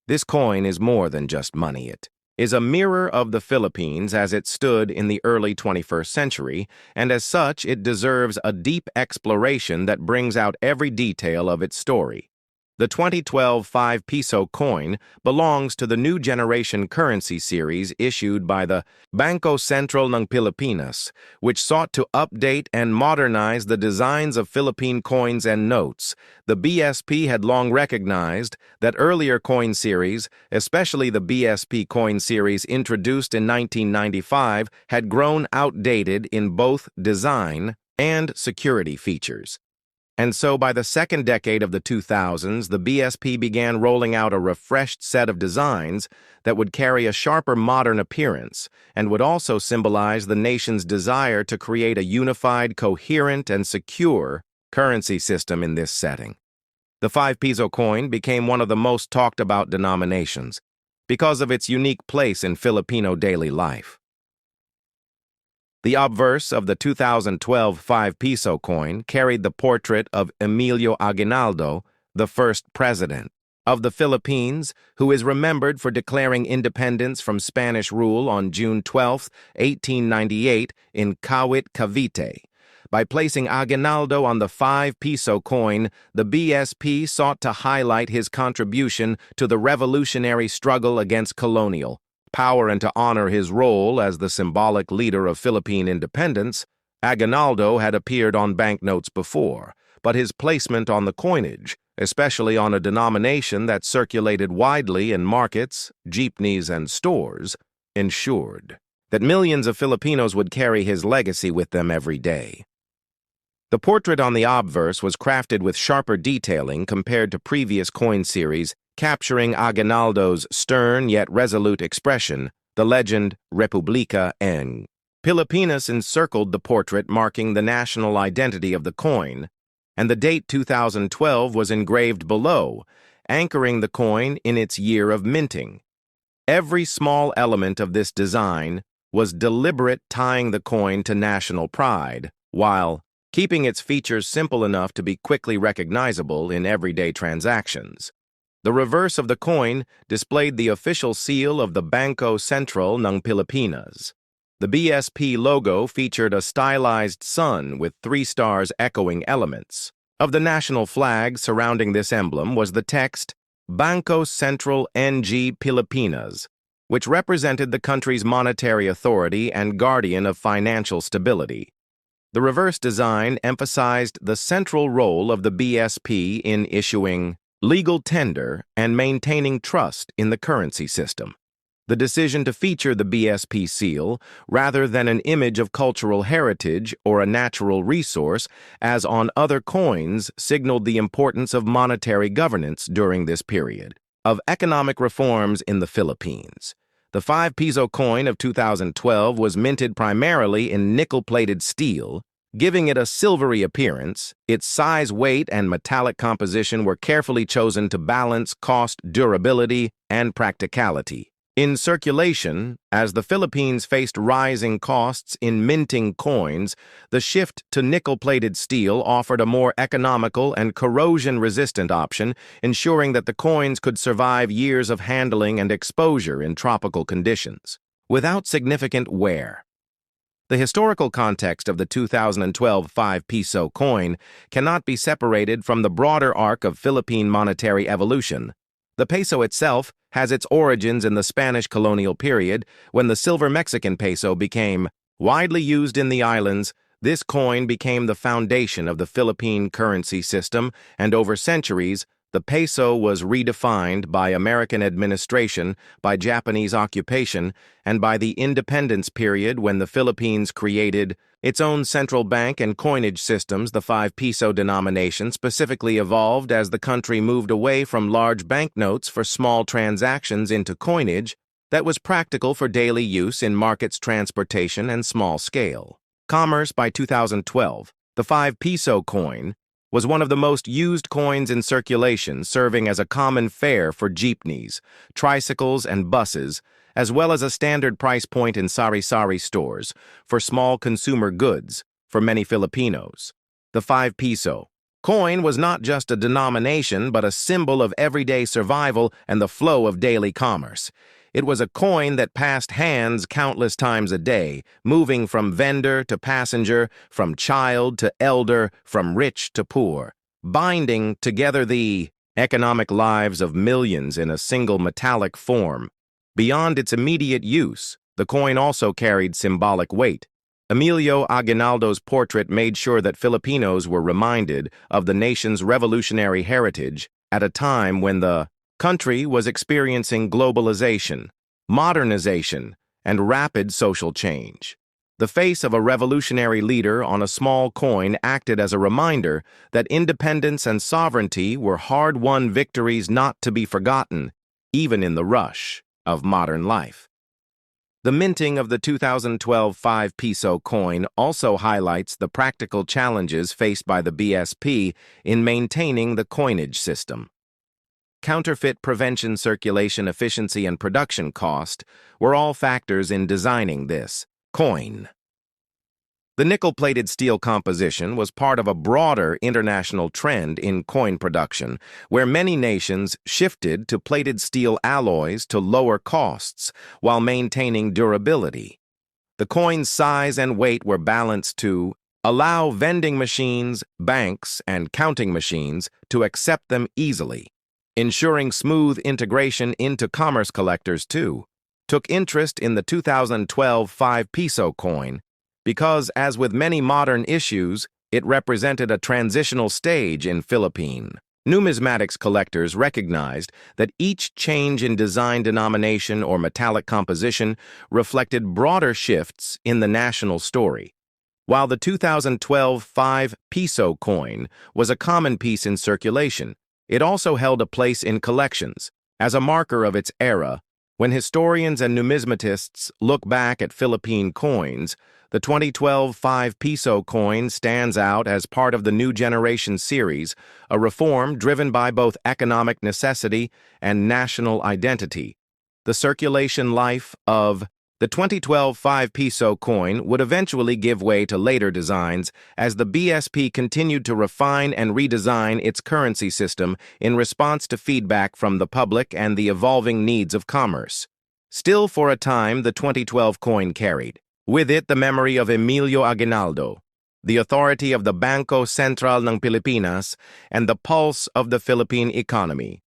This coin is more than just money. It is a mirror of the Philippines as it stood in the early 21st century, and as such, it deserves a deep exploration that brings out every detail of its story. The 2012 5 peso coin belongs to the new generation currency series issued by the Bangko Sentral ng Pilipinas, which sought to update and modernize the designs of Philippine coins and notes. The BSP had long recognized that earlier coin series, especially the BSP coin series introduced in 1995, had grown outdated in both design and security features. And so by the second decade of the 2000s, the BSP began rolling out a refreshed set of designs that would carry a sharper modern appearance and would also symbolize the nation's desire to create a unified, coherent, and secure currency system in this setting. The 5 peso coin became one of the most talked about denominations because of its unique place in Filipino daily life. The obverse of the 2012 5 peso coin carried the portrait of Emilio Aguinaldo, the first president of the Philippines, who is remembered for declaring independence from Spanish rule on June 12, 1898 in Kawit, Cavite. By placing Aguinaldo on the 5 peso coin, the BSP sought to highlight his contribution to the revolutionary struggle against colonial power and to honor his role as the symbolic leader of Philippine independence. Aguinaldo had appeared on banknotes before, but his placement on the coinage, especially on a denomination that circulated widely in markets, jeepneys, and stores, ensured that millions of Filipinos would carry his legacy with them every day. The portrait on the obverse was crafted with sharper detailing compared to previous coin series, capturing Aguinaldo's stern yet resolute expression. The legend Republica ng Pilipinas encircled the portrait, marking the national identity of the coin, and the date 2012 was engraved below, anchoring the coin in its year of minting. Every small element of this design was deliberate, tying the coin to national pride, while keeping its features simple enough to be quickly recognizable in everyday transactions. The reverse of the coin displayed the official seal of the Bangko Sentral ng Pilipinas. The BSP logo featured a stylized sun with 3 stars echoing elements. Of the national flag surrounding this emblem was the text, Bangko Sentral ng Pilipinas, which represented the country's monetary authority and guardian of financial stability. The reverse design emphasized the central role of the BSP in issuing legal tender and maintaining trust in the currency system. The decision to feature the BSP seal, rather than an image of cultural heritage or a natural resource, as on other coins, signaled the importance of monetary governance during this period. Of economic reforms in the Philippines. The 5 peso coin of 2012 was minted primarily in nickel-plated steel, giving it a silvery appearance. Its size, weight, and metallic composition were carefully chosen to balance cost, durability, and practicality. In circulation, as the Philippines faced rising costs in minting coins, the shift to nickel-plated steel offered a more economical and corrosion-resistant option, ensuring that the coins could survive years of handling and exposure in tropical conditions, without significant wear. The historical context of the 2012 5 peso coin cannot be separated from the broader arc of Philippine monetary evolution. The peso itself has its origins in the Spanish colonial period, when the silver Mexican peso became widely used in the islands. This coin became the foundation of the Philippine currency system, and over centuries, the peso was redefined by American administration, by Japanese occupation, and by the independence period when the Philippines created its own central bank and coinage systems. The 5 peso denomination specifically evolved as the country moved away from large banknotes for small transactions into coinage that was practical for daily use in markets, transportation, and small scale commerce. By 2012, the 5 peso coin was one of the most used coins in circulation, serving as a common fare for jeepneys, tricycles, and buses, as well as a standard price point in sari-sari stores for small consumer goods for many Filipinos. The 5 peso coin was not just a denomination, but a symbol of everyday survival and the flow of daily commerce. It was a coin that passed hands countless times a day, moving from vendor to passenger, from child to elder, from rich to poor, binding together the economic lives of millions in a single metallic form. Beyond its immediate use, the coin also carried symbolic weight. Emilio Aguinaldo's portrait made sure that Filipinos were reminded of the nation's revolutionary heritage at a time when the country was experiencing globalization, modernization, and rapid social change. The face of a revolutionary leader on a small coin acted as a reminder that independence and sovereignty were hard-won victories not to be forgotten, even in the rush of modern life. The minting of the 2012 5 peso coin also highlights the practical challenges faced by the BSP in maintaining the coinage system. Counterfeit prevention, circulation efficiency, and production cost were all factors in designing this coin. The nickel-plated steel composition was part of a broader international trend in coin production, where many nations shifted to plated steel alloys to lower costs while maintaining durability. The coin's size and weight were balanced to allow vending machines, banks, and counting machines to accept them easily, ensuring smooth integration into commerce. Collectors, too, took interest in the 2012 5 peso coin because, as with many modern issues, it represented a transitional stage in Philippine numismatics. Collectors recognized that each change in design, denomination, or metallic composition reflected broader shifts in the national story. While the 2012 5 peso coin was a common piece in circulation, it also held a place in collections as a marker of its era. When historians and numismatists look back at Philippine coins, the 2012 5 peso coin stands out as part of the New Generation series, a reform driven by both economic necessity and national identity. The circulation life of the 2012 5 peso coin would eventually give way to later designs as the BSP continued to refine and redesign its currency system in response to feedback from the public and the evolving needs of commerce. Still, for a time, the 2012 coin carried with it the memory of Emilio Aguinaldo, the authority of the Bangko Sentral ng Pilipinas, and the pulse of the Philippine economy.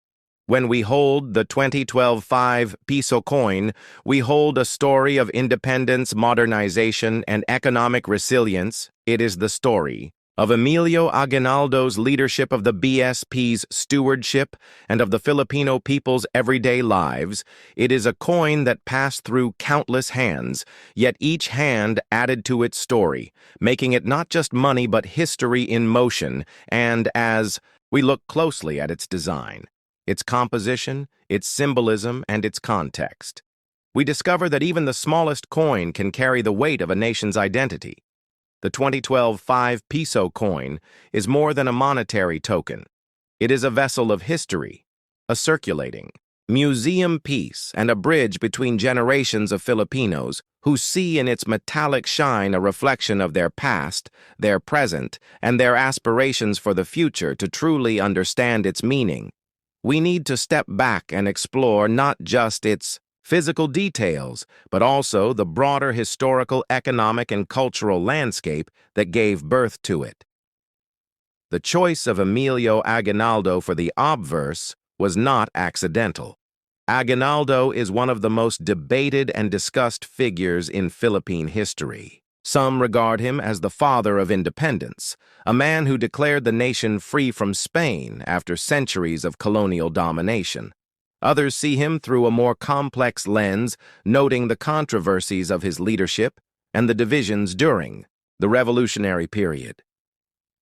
When we hold the 2012 5 peso coin, we hold a story of independence, modernization, and economic resilience. It is the story of Emilio Aguinaldo's leadership of the BSP's stewardship and of the Filipino people's everyday lives, it is a coin that passed through countless hands, yet each hand added to its story, making it not just money but history in motion, and as we look closely at its design, its composition, its symbolism, and its context, we discover that even the smallest coin can carry the weight of a nation's identity. The 2012 5 peso coin is more than a monetary token. It is a vessel of history, a circulating museum piece, and a bridge between generations of Filipinos who see in its metallic shine a reflection of their past, their present, and their aspirations for the future. To truly understand its meaning, we need to step back and explore not just its physical details, but also the broader historical, economic, and cultural landscape that gave birth to it. The choice of Emilio Aguinaldo for the obverse was not accidental. Aguinaldo is one of the most debated and discussed figures in Philippine history. Some regard him as the father of independence, a man who declared the nation free from Spain after centuries of colonial domination. Others see him through a more complex lens, noting the controversies of his leadership and the divisions during the revolutionary period.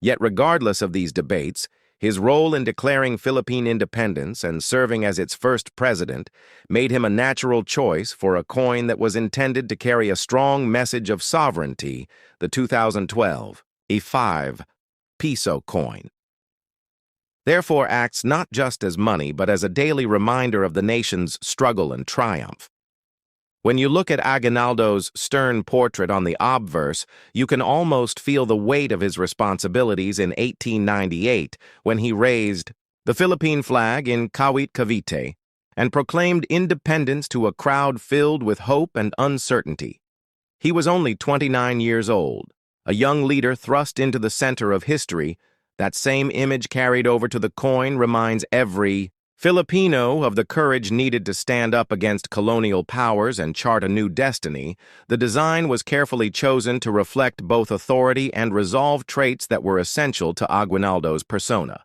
Yet regardless of these debates, his role in declaring Philippine independence and serving as its first president made him a natural choice for a coin that was intended to carry a strong message of sovereignty, the 2012 5 peso coin. Therefore acts not just as money, but as a daily reminder of the nation's struggle and triumph. When you look at Aguinaldo's stern portrait on the obverse, you can almost feel the weight of his responsibilities in 1898 when he raised the Philippine flag in Kawit, Cavite and proclaimed independence to a crowd filled with hope and uncertainty. He was only 29 years old, a young leader thrust into the center of history. That same image carried over to the coin reminds every Filipino of the courage needed to stand up against colonial powers and chart a new destiny. The design was carefully chosen to reflect both authority and resolve, traits that were essential to Aguinaldo's persona.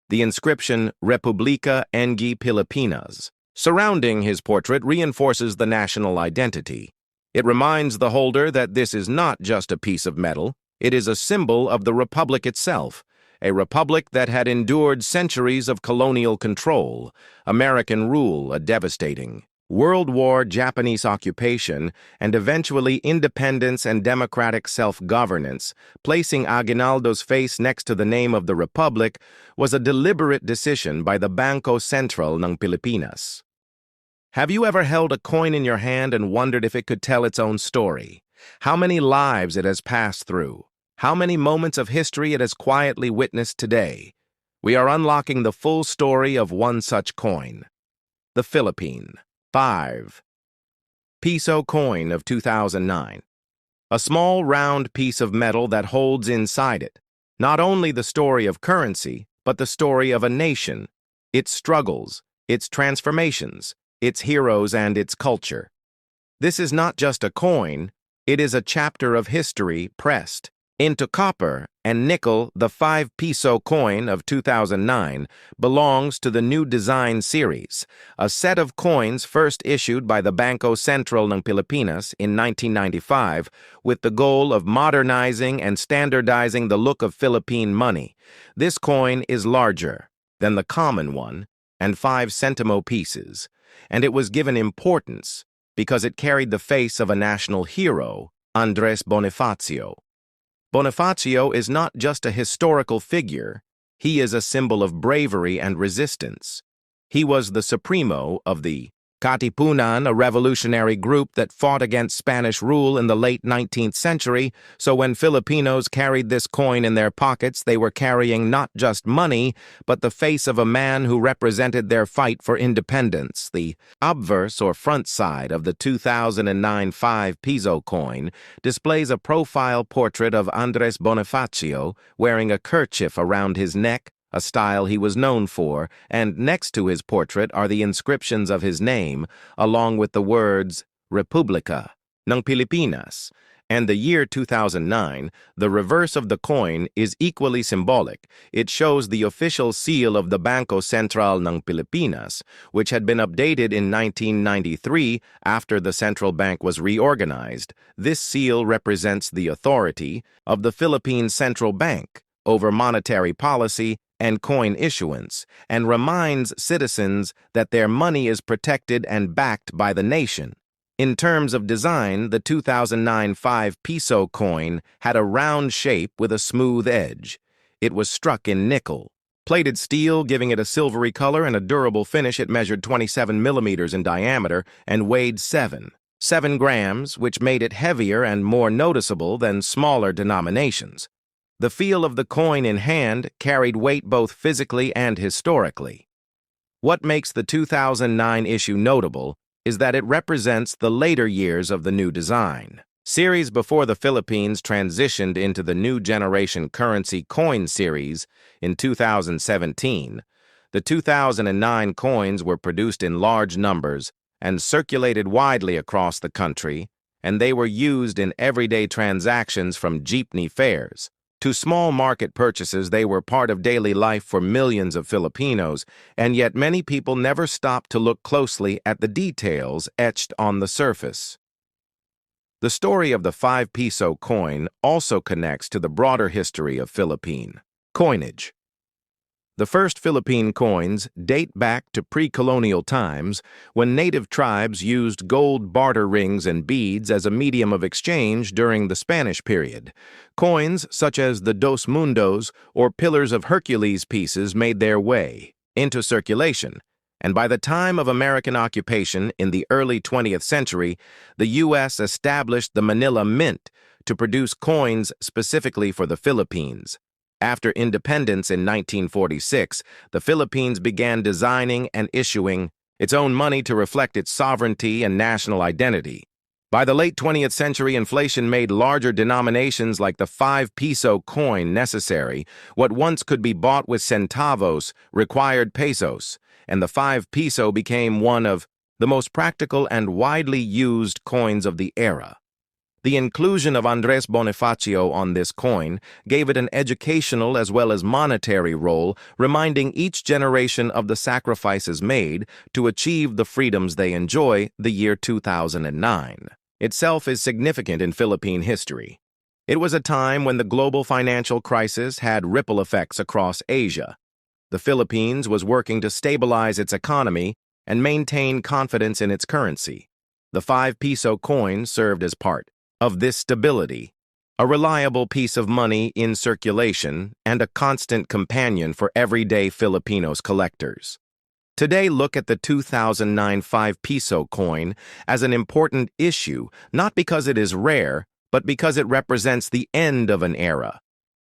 The inscription Republica ng Pilipinas surrounding his portrait reinforces the national identity. It reminds the holder that this is not just a piece of metal, it is a symbol of the republic itself. A republic that had endured centuries of colonial control, American rule, a devastating World War, Japanese occupation, and eventually independence and democratic self-governance. Placing Aguinaldo's face next to the name of the republic was a deliberate decision by the Bangko Sentral ng Pilipinas. Have you ever held a coin in your hand and wondered if it could tell its own story? How many lives it has passed through? How many moments of history it has quietly witnessed today? We are unlocking the full story of one such coin. The Philippine 5 peso coin of 2009. A small round piece of metal that holds inside it not only the story of currency, but the story of a nation, its struggles, its transformations, its heroes, and its culture. This is not just a coin, it is a chapter of history pressed into copper and nickel. The 5 peso coin of 2009 belongs to the new design series, a set of coins first issued by the Bangko Sentral ng Pilipinas in 1995 with the goal of modernizing and standardizing the look of Philippine money. This coin is larger than the common one and 5 centimo pieces, and it was given importance because it carried the face of a national hero, Andres Bonifacio. Bonifacio is not just a historical figure, he is a symbol of bravery and resistance. He was the supremo of the Katipunan, a revolutionary group that fought against Spanish rule in the late 19th century, so when Filipinos carried this coin in their pockets, they were carrying not just money, but the face of a man who represented their fight for independence. The obverse or front side of the 2009 5 peso coin displays a profile portrait of Andres Bonifacio wearing a kerchief around his neck, a style he was known for, and next to his portrait are the inscriptions of his name, along with the words Republica ng Pilipinas And the year 2009, the reverse of the coin, is equally symbolic. It shows the official seal of the Bangko Sentral ng Pilipinas, which had been updated in 1993 after the central bank was reorganized. This seal represents the authority of the Philippine Central Bank over monetary policy and coin issuance, and reminds citizens that their money is protected and backed by the nation. In terms of design, the 2009 5 Piso coin had a round shape with a smooth edge. It was struck in nickel. Plated steel, giving it a silvery color and a durable finish. It measured 27 millimeters in diameter and weighed 7 grams, which made it heavier and more noticeable than smaller denominations. The feel of the coin in hand carried weight both physically and historically. What makes the 2009 issue notable is that it represents the later years of the new design. Series before the Philippines transitioned into the new generation currency coin series in 2017, the 2009 coins were produced in large numbers and circulated widely across the country, and they were used in everyday transactions from jeepney fares to small market purchases. They were part of daily life for millions of Filipinos, and yet many people never stopped to look closely at the details etched on the surface. The story of the 5 Piso coin also connects to the broader history of Philippine coinage. The first Philippine coins date back to pre-colonial times when native tribes used gold barter rings and beads as a medium of exchange during the Spanish period. Coins such as the Dos Mundos or Pillars of Hercules pieces made their way into circulation, and by the time of American occupation in the early 20th century, the U.S. established the Manila Mint to produce coins specifically for the Philippines. After independence in 1946, the Philippines began designing and issuing its own money to reflect its sovereignty and national identity. By the late 20th century, inflation made larger denominations like the 5 Piso coin necessary. What once could be bought with centavos required pesos, and the 5 Piso became one of the most practical and widely used coins of the era. The inclusion of Andres Bonifacio on this coin gave it an educational as well as monetary role, reminding each generation of the sacrifices made to achieve the freedoms they enjoy. The year 2009 itself is significant in Philippine history. It was a time when the global financial crisis had ripple effects across Asia. The Philippines was working to stabilize its economy and maintain confidence in its currency. The 5 Piso coin served as part of this stability, a reliable piece of money in circulation and a constant companion for everyday Filipinos collectors. Today, look at the 2009 5 Piso coin as an important issue, not because it is rare, but because it represents the end of an era.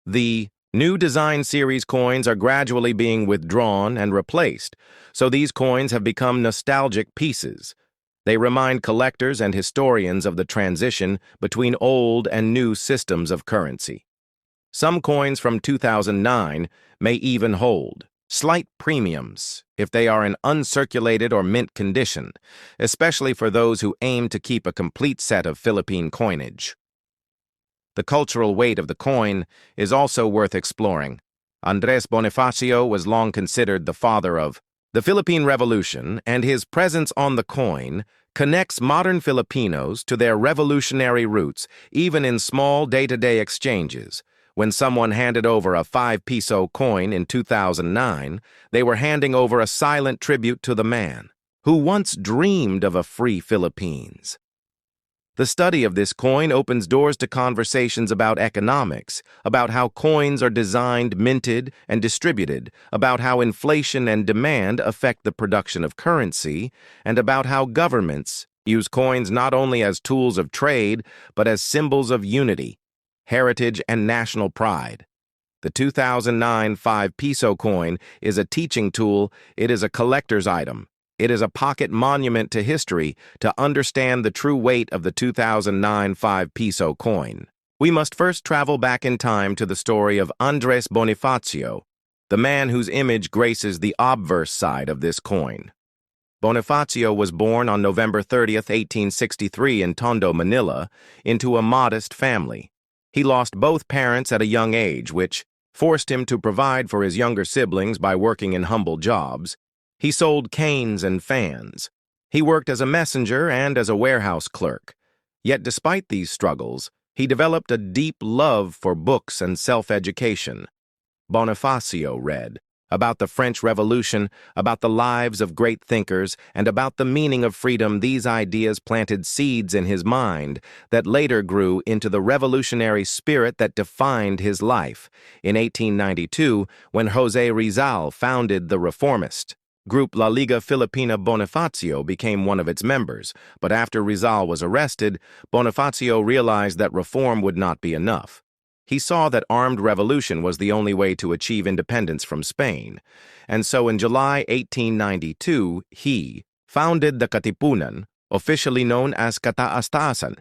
The new design series coins are gradually being withdrawn and replaced, so these coins have become nostalgic pieces. They remind collectors and historians of the transition between old and new systems of currency. Some coins from 2009 may even hold slight premiums if they are in uncirculated or mint condition, especially for those who aim to keep a complete set of Philippine coinage. The cultural weight of the coin is also worth exploring. Andres Bonifacio was long considered the father of the Philippine Revolution, and his presence on the coin connects modern Filipinos to their revolutionary roots, even in small day-to-day exchanges. When someone handed over a 5 Piso coin in 2009, they were handing over a silent tribute to the man who once dreamed of a free Philippines. The study of this coin opens doors to conversations about economics, about how coins are designed, minted, and distributed, about how inflation and demand affect the production of currency, and about how governments use coins not only as tools of trade, but as symbols of unity, heritage, and national pride. The 2009 5 Piso coin is a teaching tool. It is a collector's item. It is a pocket monument to history. To understand the true weight of the 2009 5 Piso coin, we must first travel back in time to the story of Andres Bonifacio, the man whose image graces the obverse side of this coin. Bonifacio was born on November 30th, 1863 in Tondo, Manila, into a modest family. He lost both parents at a young age, which forced him to provide for his younger siblings by working in humble jobs. He sold canes and fans. He worked as a messenger and as a warehouse clerk. Yet despite these struggles, he developed a deep love for books and self-education. Bonifacio read about the French Revolution, about the lives of great thinkers, and about the meaning of freedom. These ideas planted seeds in his mind that later grew into the revolutionary spirit that defined his life. In 1892, when José Rizal founded the reformist group La Liga Filipina, Bonifacio became one of its members, but after Rizal was arrested, Bonifacio realized that reform would not be enough. He saw that armed revolution was the only way to achieve independence from Spain, and so in July 1892, he founded the Katipunan, officially known as Kataas-taasan,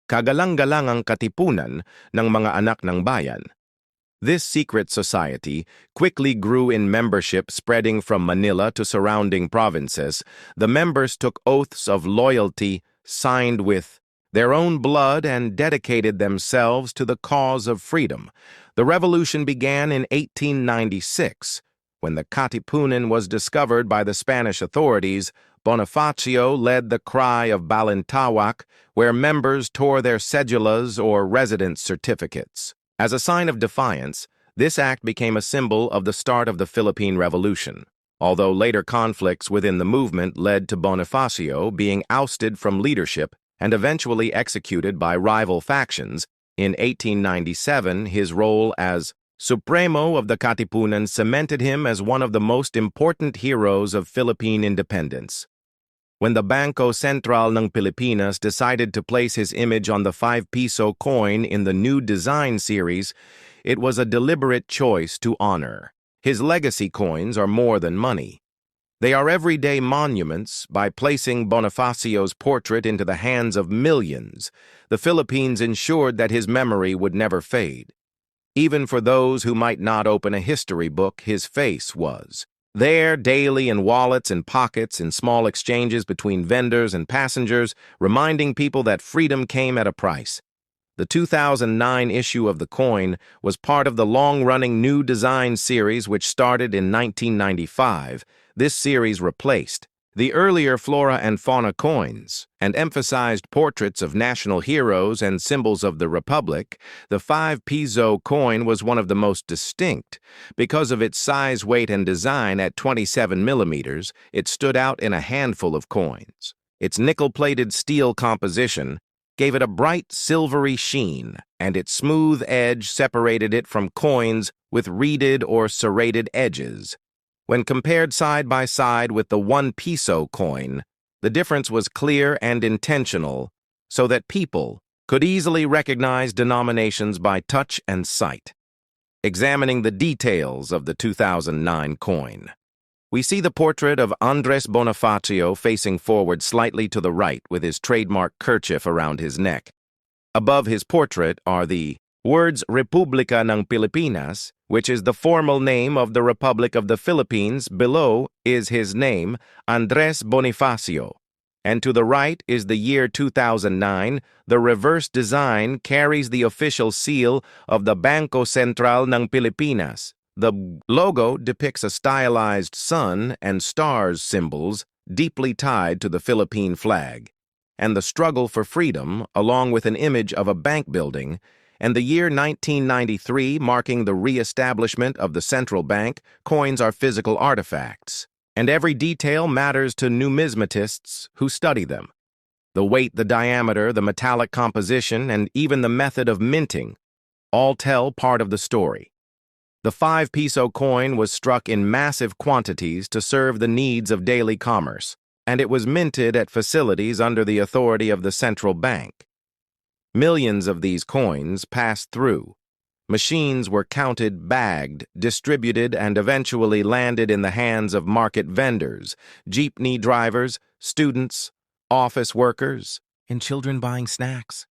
kagalang-galangang katipunan ng mga anak ng bayan. This secret society quickly grew in membership, spreading from Manila to surrounding provinces. The members took oaths of loyalty signed with their own blood and dedicated themselves to the cause of freedom. The revolution began in 1896. When the Katipunan was discovered by the Spanish authorities, Bonifacio led the cry of Balintawak, where members tore their cedulas or residence certificates. As a sign of defiance, this act became a symbol of the start of the Philippine Revolution, although later conflicts within the movement led to Bonifacio being ousted from leadership and eventually executed by rival factions. In 1897, his role as Supremo of the Katipunan cemented him as one of the most important heroes of Philippine independence. When the Bangko Sentral ng Pilipinas decided to place his image on the 5-piso coin in the new design series, it was a deliberate choice to honor. His legacy coins are more than money. They are everyday monuments. By placing Bonifacio's portrait into the hands of millions, the Philippines ensured that his memory would never fade. Even for those who might not open a history book, his face was there daily in wallets and pockets, in small exchanges between vendors and passengers, reminding people that freedom came at a price. The 2009 issue of the coin was part of the long-running new design series which started in 1995. This series replaced the earlier flora and fauna coins and emphasized portraits of national heroes and symbols of the Republic. The 5-piso coin was one of the most distinct. Because of its size, weight, and design at 27 millimeters, it stood out in a handful of coins. Its nickel-plated steel composition gave it a bright silvery sheen, and its smooth edge separated it from coins with reeded or serrated edges. When compared side by side with the 1-piso coin, the difference was clear and intentional, so that people could easily recognize denominations by touch and sight. Examining the details of the 2009 coin, we see the portrait of Andres Bonifacio facing forward slightly to the right with his trademark kerchief around his neck. Above his portrait are the words Republika ng Pilipinas, which is the formal name of the Republic of the Philippines. Below is his name, Andres Bonifacio. And to the right is the year 2009. The reverse design carries the official seal of the Bangko Sentral ng Pilipinas. The logo depicts a stylized sun and stars symbols deeply tied to the Philippine flag, and the struggle for freedom, along with an image of a bank building, and the year 1993 marking the re-establishment of the central bank. Coins are physical artifacts, and every detail matters to numismatists who study them. The weight, the diameter, the metallic composition, and even the method of minting all tell part of the story. The 5-piso coin was struck in massive quantities to serve the needs of daily commerce, and it was minted at facilities under the authority of the central bank. Millions of these coins passed through. Machines were counted, bagged, distributed, and eventually landed in the hands of market vendors, jeepney drivers, students, office workers, and children buying snacks.